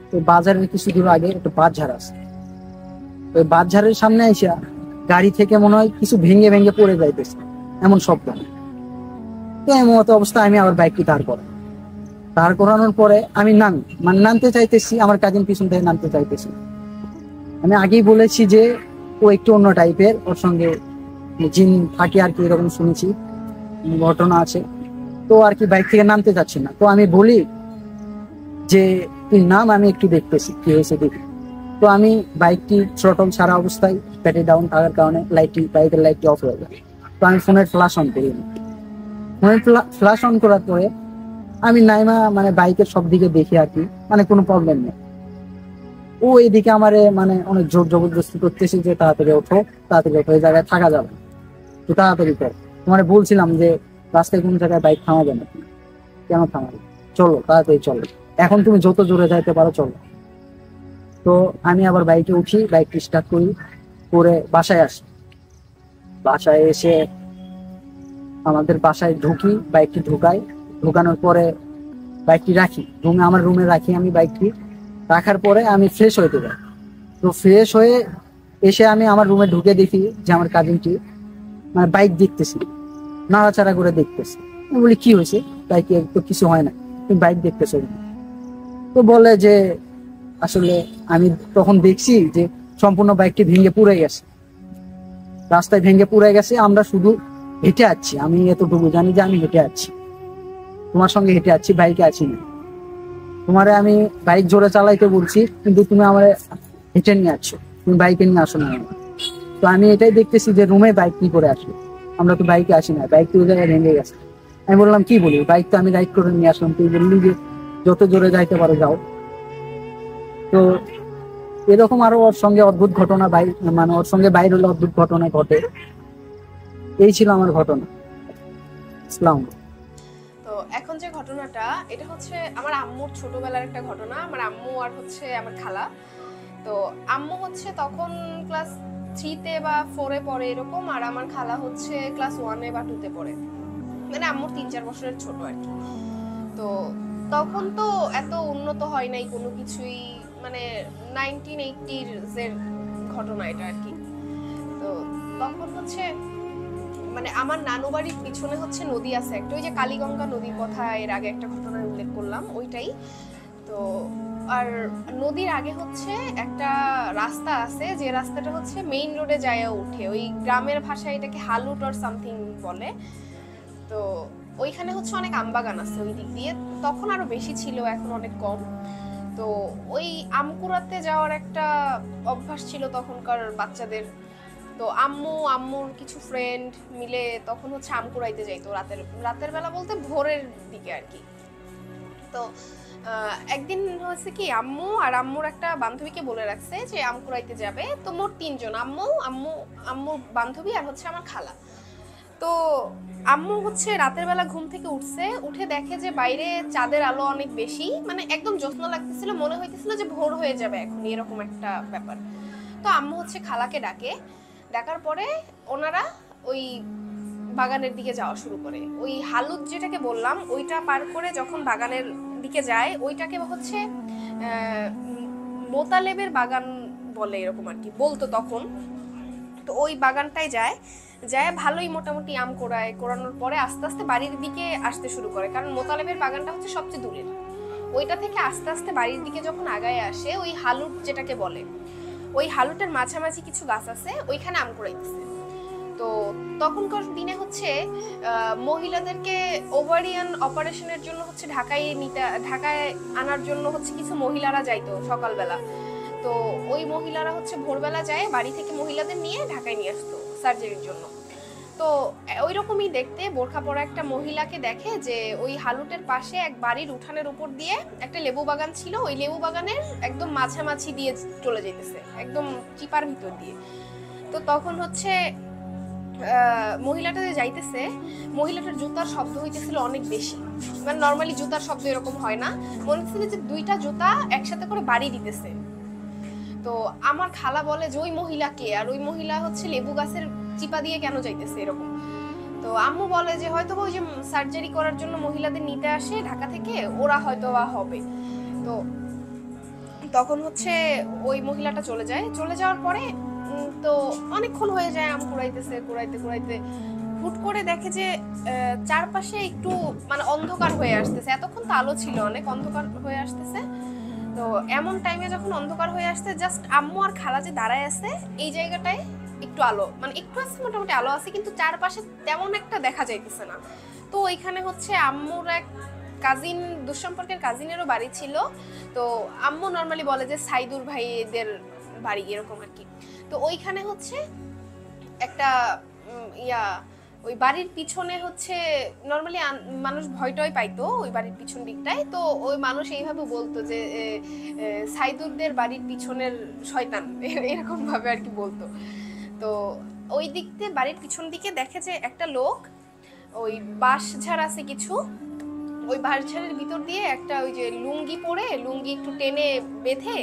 তো বাজারের কিছু দূর আগে একটা বাজার আছে। ওই বাজারের সামনে এসে গাড়ি থেকে মনে হয় কিছু ভেঙে ভেঙে পড়ে যাইতেছে, এমন শব্দ। তো এমন মতো অবস্থা আমি আবার বাইকটি দাঁড় করানোর পরে আমি নামতে চাইতেছি, আমার কাজিন পিছন থেকে নামতে চাইতেছি। আমি আগেই বলেছি যে ও একটু অন্য টাইপের, ওর সঙ্গে জিন থাকে আর কি, এরকম শুনেছি, ঘটনা আছে। তো আর কি বাইক থেকে নামতে চাচ্ছি না। তো আমি বলি যে তুই নাম, আমি একটু দেখতেছি কি হয়েছে দেখি। তো আমি বাইকটি থ্রটল ছাড়া অবস্থায়, ব্যাটারি ডাউন থাকার কারণে বাইকের লাইটটি অফ হয়ে যায়। তো আমি ফোনের ফ্ল্যাশ অন করি। ফোনের ফ্ল্যাশ অন করার পরে আমি নাইমা মানে বাইকের সব দিকে দেখি আর কি, মানে কোনো প্রবলেম নেই। ও এদিকে আমারে মানে অনেক জোর জবরদস্তি করতেছে যে তাড়াতাড়ি ওঠো, এই জায়গায় থাকা যাবে, তো তাড়াতাড়ি কর। তোমার বলছিলাম যে রাস্তায় কোন জায়গায় বাইক থামাবে না, কেন থামাবে, চলো তাড়াতাড়ি চলো, এখন তুমি যত জোরে যাইতে পারো চলো। তো আমি আবার বাইকে উঠি, বাইকটি স্টার্ট করি, করে বাসায় আসি। বাসায় এসে আমাদের বাসায় ঢুকি, বাইকটি ঢুকানোর পরে বাইকটি রাখি রুমে, আমার রুমে রাখি আমি বাইকটি। রাখার পরে আমি ফ্রেশ হইতে যাই। তো ফ্রেশ হয়ে এসে আমি আমার রুমে ঢুকে দেখি যে আমার কাজিনটি মানে বাইক দেখতেছি, নাড়াচাড়া করে দেখতেছি। আমি বলি কি হয়েছে, বাইকে তো কিছু হয় না, তুমি বাইক দেখতেছো। তো বলে যে আসলে আমি তখন দেখছি যে সম্পূর্ণ বাইকটি ভেঙে পুড়ে গেছে, রাস্তায় ভেঙে পুড়ে গেছে। আমরা শুধু হেঁটে আছি, আমি এতটুকু জানি যে আমি হেঁটে আছি, তোমার সঙ্গে হেঁটে আছি, বাইকে আছি না। তোমারে আমি বাইক জোরে চালাইতে বলছি, কিন্তু তুমি আমার হেঁটে নিয়ে আসছো, তুমি বাইকে নিয়ে আসো না। তো আমি এটাই দেখতেছি যে রুমে বাইক কি করে আসলো, আমরা তো বাইকে আসি না, বাইক তো ওই জায়গায় ভেঙে গেছে। আমি বললাম কি বলি, বাইক তো আমি রাইড করে নিয়ে আসলাম, তুই বললি যে যত জোরে যাইতে পারো যাও। তো এরকম আরো ওর সঙ্গে অদ্ভুত ঘটনা, মানে ওর সঙ্গে বাইরে হলে অদ্ভুত ঘটনা ঘটে। এই ছিল আমার ঘটনা। ইসলাম। তো এখন যে ঘটনাটা, এটা হচ্ছে আমার আম্মুর ছোটবেলার একটা ঘটনা। আমার আম্মু আর হচ্ছে আমার খালা। তো আম্মু হচ্ছে তখন ক্লাস 3-তে বা 4-এ পড়ে এরকম, আর আমার খালা হচ্ছে ক্লাস 1-এ বা 2-তে পড়ে, মানে আম্মুর 3-4 বছরের ছোট আর কি। তো তখন তো এত উন্নত হয় নাই কোনো কিছুই, মানে 1980s এর ঘটনা এটা আর কি। তো তখন হচ্ছে মানে আমার নানু বাড়ির পিছনে হচ্ছে নদী আছে একটা, ওই যে কালীগঙ্গা নদীর কথা এর আগে একটা ঘটনায় উল্লেখ করলাম, ওইটাই। তো আর নদীর আগে হচ্ছে একটা রাস্তা আছে, যে রাস্তাটা হচ্ছে মেইন রোডে যায় উঠে, ওই গ্রামের ভাষায় এটাকে হালুট অর সামথিং বলে। তো ওইখানে হচ্ছে অনেক আমবাগান আছে ওই দিক দিয়ে, তখন আরো বেশি ছিল, এখন অনেক কম। তো ওই আম যাওয়ার একটা অভ্যাস ছিল তখনকার বাচ্চাদের। তো আম্মুর কিছু ফ্রেন্ড মিলে তখন হচ্ছে আম কুড়াইতে যাইতো রাতের বেলা বলতে ভোরের দিকে আর কি। তো একদিন হয়েছে কি, আম্মু আর আম্মুর একটা বান্ধবীকে বলে রাখছে যে আম কুড়াইতে যাবে। তো মোট 3 জন, আম্মুর বান্ধবী আর হচ্ছে আমার খালা। তো আম্মু হচ্ছে রাতের বেলা ঘুম থেকে উঠে দেখে যে বাইরে চাঁদের আলো অনেক বেশি, মানে একদম জ্যোৎস্না লাগতেছিল, মনে হইতেছিল যে ভোর হয়ে যাবে এখন, এরকম একটা ব্যাপার। তো আম্মু হচ্ছে খালাকে ডাকার পরে ওনারা ওই বাগানের দিকে যাওয়া শুরু করে। ওই হালুদ যেটাকে বললাম ওইটা পার করে যখন বাগানের দিকে যায়, ওইটাকে হচ্ছে মোতালেবের বাগান বলে এরকম আর কি বলতো তখন। তো ওই বাগানটায় যায় ভালোই মোটামুটি আম কোড়ানোর পরে আস্তে আস্তে বাড়ির দিকে আসতে শুরু করে, কারণ মোতালেবের বাগানটা হচ্ছে সবচেয়ে দূরের। ওইটা থেকে আস্তে আস্তে বাড়ির দিকে যখন আগায় আসে, ওই হালুট যেটাকে বলে, ওই হালুটের মাঝামাঝি কিছু গাছ আছে, ওইখানে আম কুড়াইতেছে। তো তখনকার দিনে হচ্ছে মহিলাদেরকে ওভারিয়ান অপারেশনের জন্য হচ্ছে ঢাকায় আনার জন্য হচ্ছে কিছু মহিলারা যাইতো সকালবেলা। তো ওই মহিলারা হচ্ছে ভোরবেলা যায় বাড়ি থেকে মহিলাদের নিয়ে ঢাকায় নিয়ে আসতো সার্জারির জন্য। তো ওই রকমই দেখতে বোরখা পরা একটা মহিলাকে দেখে যে ওই হালুটের পাশে এক বাড়ির উঠানের উপর দিয়ে একটা লেবু বাগান ছিল, ওই লেবু বাগানের একদম মাঝামাঝি দিয়ে চলে যেতেছে, একদম চিপার ভিতর দিয়ে। তো তখন হচ্ছে মহিলাটা যে যাইতেছে, মহিলাটার জুতার শব্দ হইতেছিল অনেক বেশি, মানে নর্মালি জুতার শব্দ এরকম হয় না, মনে হচ্ছিল যে 2টা জুতা একসাথে করে বাড়ি দিতেছে। তো আমার খালা বলে যে ওই মহিলাকে, আর ওই মহিলা হচ্ছে লেবু গাছের চিপা দিয়ে কেন যাইতেছে এরকম। তো আম্মু বলে যে হয়তো ওই যে সার্জারি করার জন্য মহিলাদের নিতে আসে ঢাকা থেকে, ওরা হয়তো বা হবে। তো তখন হচ্ছে ওই মহিলাটা চলে যাওয়ার পরে তো অনেকক্ষণ হয়ে যায় আম কুড়াইতে হুট করে দেখে যে চারপাশে একটু মানে অন্ধকার হয়ে আসতেছে, এতক্ষণ তো আলো ছিল, অনেক অন্ধকার হয়ে আসতেছে। তো এমন টাইমে যখন অন্ধকার হয়ে আসছে, জাস্ট আম্মু আর খালা যে দাঁড়ায় আছে এই জায়গাটায় একটু আলো, মানে একটু আছে, মোটামুটি আলো আছে, কিন্তু চারপাশে তেমন একটা দেখা যাইতেছে না। তো ওইখানে হচ্ছে আম্মুর এক কাজিন, দুঃসম্পর্কের কাজিনেরও বাড়ি ছিল। তো আম্মু নর্মালি বলে যে সাইদুর ভাইদের বাড়ি এরকম আর কি। তো ওইখানে হচ্ছে একটা ওই বাড়ির পিছনে হচ্ছে নর্মালি মানুষ ভয়টয় পাইতো ওই বাড়ির পিছন দিকটায়। তো ওই মানুষ এইভাবে বলতো যে সাইদুরদের বাড়ির পিছনের শয়তান, এরকম ভাবে আর কি বলতো। তো ওই দিক দিয়ে বাড়ির পিছন দিকে দেখে যে একটা লোক, ওই বাঁশঝাড় আছে কিছু, ওই বাঁশঝাড়ের ভিতর দিয়ে একটা ওই যে লুঙ্গি পরে, লুঙ্গি একটু টেনে বেঁধে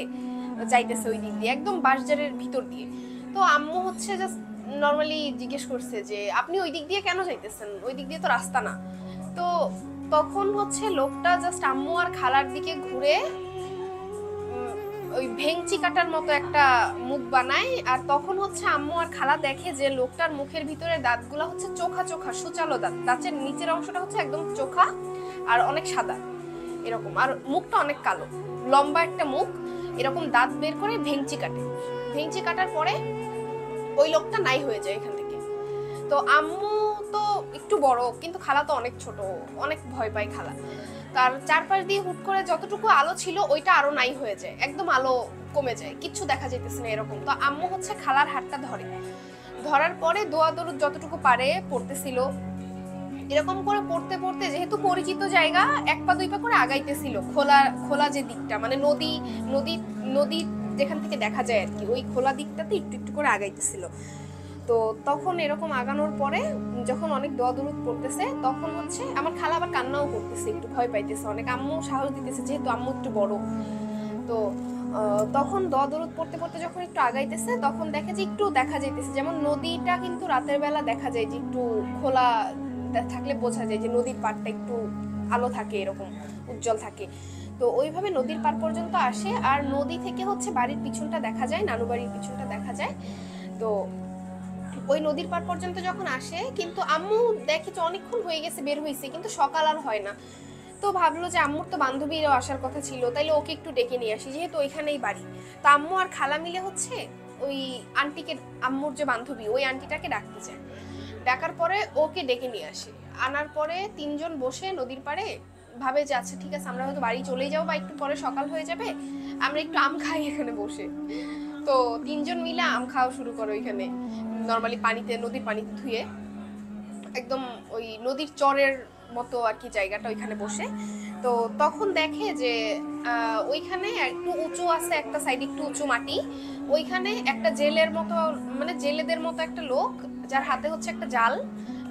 যাইতেছে ওই দিক দিয়ে, একদম বাঁশঝাড়ের ভিতর দিয়ে। তো আম্মু হচ্ছে জাস্ট নর্মালি জিজ্ঞেস করছে যে আপনি ওই দিক দিয়ে কেন যাইতেছেন, ওই দিক দিয়ে তো রাস্তা না। তো তখন হচ্ছে লোকটা জাস্ট আম্মু আর খালার দিকে ঘুরে ওই ভেংচি কাটার মতো একটা মুখ বানায়। আর তখন হচ্ছে আম্মু আর খালা দেখে যে লোকটার মুখের ভিতরে দাঁতগুলা হচ্ছে চোখা সুচালো দাঁত, দাঁতের নিচের অংশটা হচ্ছে একদম চোখা আর অনেক সাদা এরকম, আর মুখটা অনেক কালো, লম্বা একটা মুখ, এরকম দাঁত বের করে ভেংচি কাটার পরে ওই লোকটা নাই হয়ে যায় এখান থেকে। তো আম্মু তো একটু বড়, কিন্তু খালা তো অনেক ছোট, অনেক ভয় পায় খালা। তার চারপাশ দিয়ে হুট করে যতটুকু আলো ছিল ওইটা আরো নাই হয়ে যায়, একদম আলো কমে যায়, কিচ্ছু দেখা যেতেছে না এরকম। তো আম্মু হচ্ছে খালার হাতটা ধরার পরে দোয়া দরুদ যতটুকু পারে পড়তেছিল। এরকম করে পড়তে পড়তে যেহেতু পরিচিত জায়গা, 1 পা 2 পা করে আগাইতেছিল খোলা যে দিকটা, মানে নদী যেখান থেকে দেখা যায় আর কি, ওই খোলা দিকটাতে একটু একটু করে আগাইতেছিল। তো তখন এরকম আগানোর পরে যখন অনেক দোয়া দরুদ পড়তেছে, তখন হচ্ছে আমার খালা আবার কান্নাও করতেছে, একটু ভয় পাইতেছে অনেক। আম্মু সাহস দিতেছে যেহেতু আম্মু একটু বড়। তো তখন দোয়া দরুদ পড়তে পড়তে যখন একটু আগাইতেছে, তখন দেখে যে একটু দেখা যাইতেছে, যেমন নদীটা কিন্তু রাতের বেলা দেখা যায় যে একটু খোলা থাকলে বোঝা যায় যে নদীর পাড়টা একটু আলো থাকে, এরকম উজ্জ্বল থাকে। তো ওইভাবে নদীর পাড় পর্যন্ত আসে, আর নদী থেকে হচ্ছে বাড়ির পিছনটা দেখা যায়, নানু বাড়ির পিছনটা দেখা যায়। তো ওই নদীর পাড় পর্যন্ত যখন আসে, কিন্তু আম্মু দেখে যে অনেকক্ষণ হয়ে গেছে বের হয়েছে, কিন্তু সকাল আর হয় না। তো ভাবলো যে আম্মুর তো বান্ধবীরাও আসার কথা ছিল, তাইলে ওকে একটু ডেকে নিয়ে আসি, যেহেতু ওইখানেই বাড়ি। তো আম্মু আর খালা মিলে হচ্ছে ওই আন্টিকে, আম্মুর যে বান্ধবী ওই আন্টিটাকে ডাকতে চায়। ডাকার পরে ওকে ডেকে নিয়ে আসে, আনার পরে 3 জন বসে নদীর পাড়ে ভাবে যে আচ্ছা ঠিক আছে, আমরা হয়তো বাড়ি চলেই যাবো বা একটু পরে সকাল হয়ে যাবে, আমরা একটু আম খাই এখানে বসে। তো 3 জন মিলে আম খাওয়া শুরু করে ওইখানে, নর্মালি পানিতে, নদীর পানিতে ধুয়ে, একদম ওই নদীর চরের মতো আর কি জায়গাটা, ওইখানে বসে। তো তখন দেখে যে ওইখানে একটু উঁচু আছে, একটা সাইডে একটু উঁচু মাটি, ওইখানে একটা জেলের মতো, মানে জেলেদের মতো একটা লোক, যার হাতে হচ্ছে একটা জাল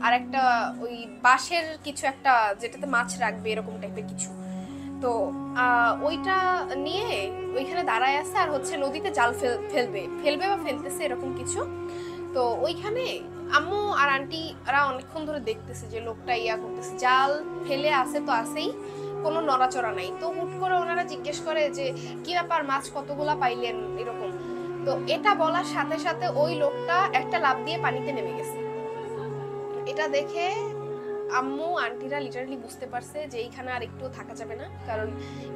আর একটা ওই বাঁশের কিছু একটা, যেটাতে মাছ রাখবে এরকম টাইপের কিছু। তো ওইটা নিয়ে ওইখানে দাঁড়ায় আছে, আর হচ্ছে নদীতে জাল ফেলবে বা ফেলতেছে এরকম কিছু। তো ওইখানে আম্মু আর আন্টিরা অনেকক্ষণ ধরে দেখতেছে যে লোকটা ইয়া করতেছে, জাল ফেলে আসে তো আসেই, কোনো নড়াচড়া নাই। তো হুট করে ওনারা জিজ্ঞেস করে যে কি ব্যাপার, মাছ কতগুলা পাইলেন এরকম। তো এটা বলার সাথে সাথে ওই লোকটা একটা লাফ দিয়ে পানিতে নেমে গেছে। এটা দেখে আম্মু আন্টিরা লিটারালি বুঝতে পারছে যে এইখানে আর একটু থাকা যাবে না, কারণ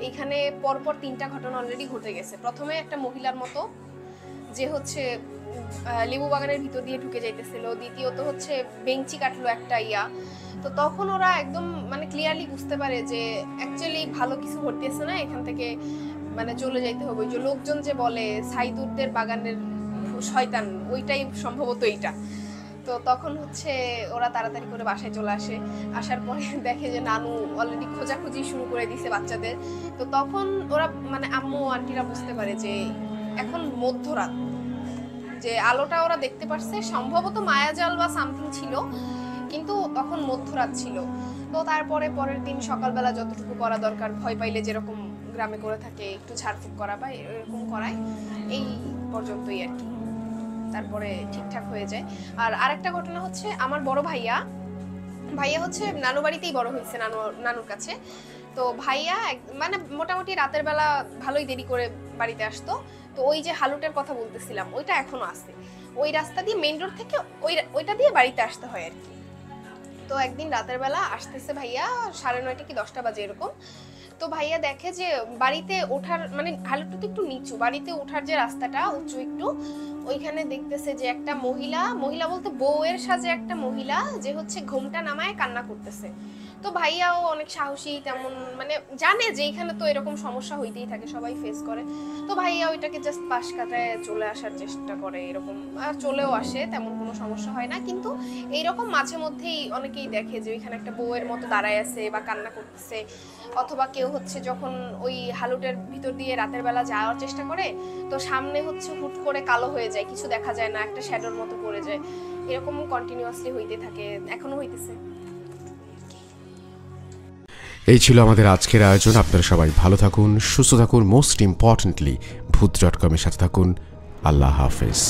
এইখানে পরপর 3টা ঘটনা অলরেডি ঘটে গেছে। প্রথমে একটা মহিলার মতো যে হচ্ছে লেবু বাগানের ভিতর দিয়ে ঢুকে যাইতেছিল, দ্বিতীয়ত হচ্ছে বেঞ্চি কাটলো একটা ইয়া। তো তখন ওরা একদম মানে ক্লিয়ারলি বুঝতে পারে যে অ্যাকচুয়ালি ভালো কিছু ঘটতেছে না, এখান থেকে মানে চলে যাইতে হবে। ওই যে লোকজন যে বলে সাইদুরদের বাগানের শয়তান, ওইটাই সম্ভবত এইটা। তো তখন হচ্ছে ওরা তাড়াতাড়ি করে বাসায় চলে আসে, আসার পরে দেখে যে নানু অলরেডি খোঁজাখুঁজি শুরু করে দিছে বাচ্চাদের। তো তখন ওরা মানে আম্মু আন্টিরা বুঝতে পারে যে এখন মধ্যরাত, যে আলোটা ওরা দেখতে পারছে সম্ভবত মায়াজাল বা সামথিং ছিল, কিন্তু তখন মধ্যরাত ছিল। তো তারপরে পরের দিন সকালবেলা যতটুকু করা দরকার, ভয় পাইলে যেরকম গ্রামে করে থাকে একটু ঝাড়ফুঁক করা বা এরকম করায়, এই পর্যন্তই আর কি। তারপরে ঠিকঠাক হয়ে যায়। আর আরেকটা ঘটনা হচ্ছে, আমার বড় ভাইয়া হচ্ছে নানু বাড়িতেই বড় হয়েছে, নানুর কাছে। তো ভাইয়া মানে মোটামুটি রাতের বেলা ভালোই দেরি করে বাড়িতে আসতো। তো ওই যে হালুটের কথা বলতেছিলাম, ওইটা এখনো আছে, ওই রাস্তা দিয়ে, মেইন রোড থেকে ওইটা দিয়ে বাড়িতে আসতে হয় আর কি। তো একদিন রাতের বেলা আসতেছে ভাইয়া, 9:30 কি 10টা বাজে এরকম। তো ভাইয়া দেখে যে বাড়িতে ওঠার মানে হালুটটা তো একটু নিচু, বাড়িতে ওঠার যে রাস্তাটা উঁচু একটু, ওইখানে দেখতেছে যে একটা মহিলা বলতে বউয়ের সাজে একটা মহিলা, যে হচ্ছে ঘোমটা নামায় কান্না করতেছে। তো ভাইয়াও অনেক সাহসী, তেমন মানে জানে যে এখানে তো এরকম সমস্যা হইতেই থাকে, সবাই ফেস করে। তো ভাইয়া ওইটাকে জাস্ট পাশ কাটায় চলে আসার চেষ্টা করে, এরকম আর চলেও আসে, তেমন কোনো সমস্যা হয় না। কিন্তু এইরকম মাঝে মধ্যেই অনেকেই দেখে যে ওইখানে একটা বউয়ের মতো দাঁড়ায় আছে বা কান্না করতেছে, অথবা কেউ হচ্ছে যখন ওই হালুটের ভিতর দিয়ে রাতের বেলা যাওয়ার চেষ্টা করে, তো সামনে হচ্ছে হুট করে কালো হয়ে যায়, কিছু দেখা যায় না, একটা শ্যাডোর মতো পড়ে যায়, এরকম কন্টিনিউয়াসলি হইতে থাকে, এখনো হইতেছে। এই ছিল আমাদের আজকের আয়োজন। আপনারা সবাই ভালো থাকুন, সুস্থ থাকুন, মোস্ট ইম্পর্টেন্টলি ভূত.com-এর সাথে থাকুন। আল্লাহ হাফেজ।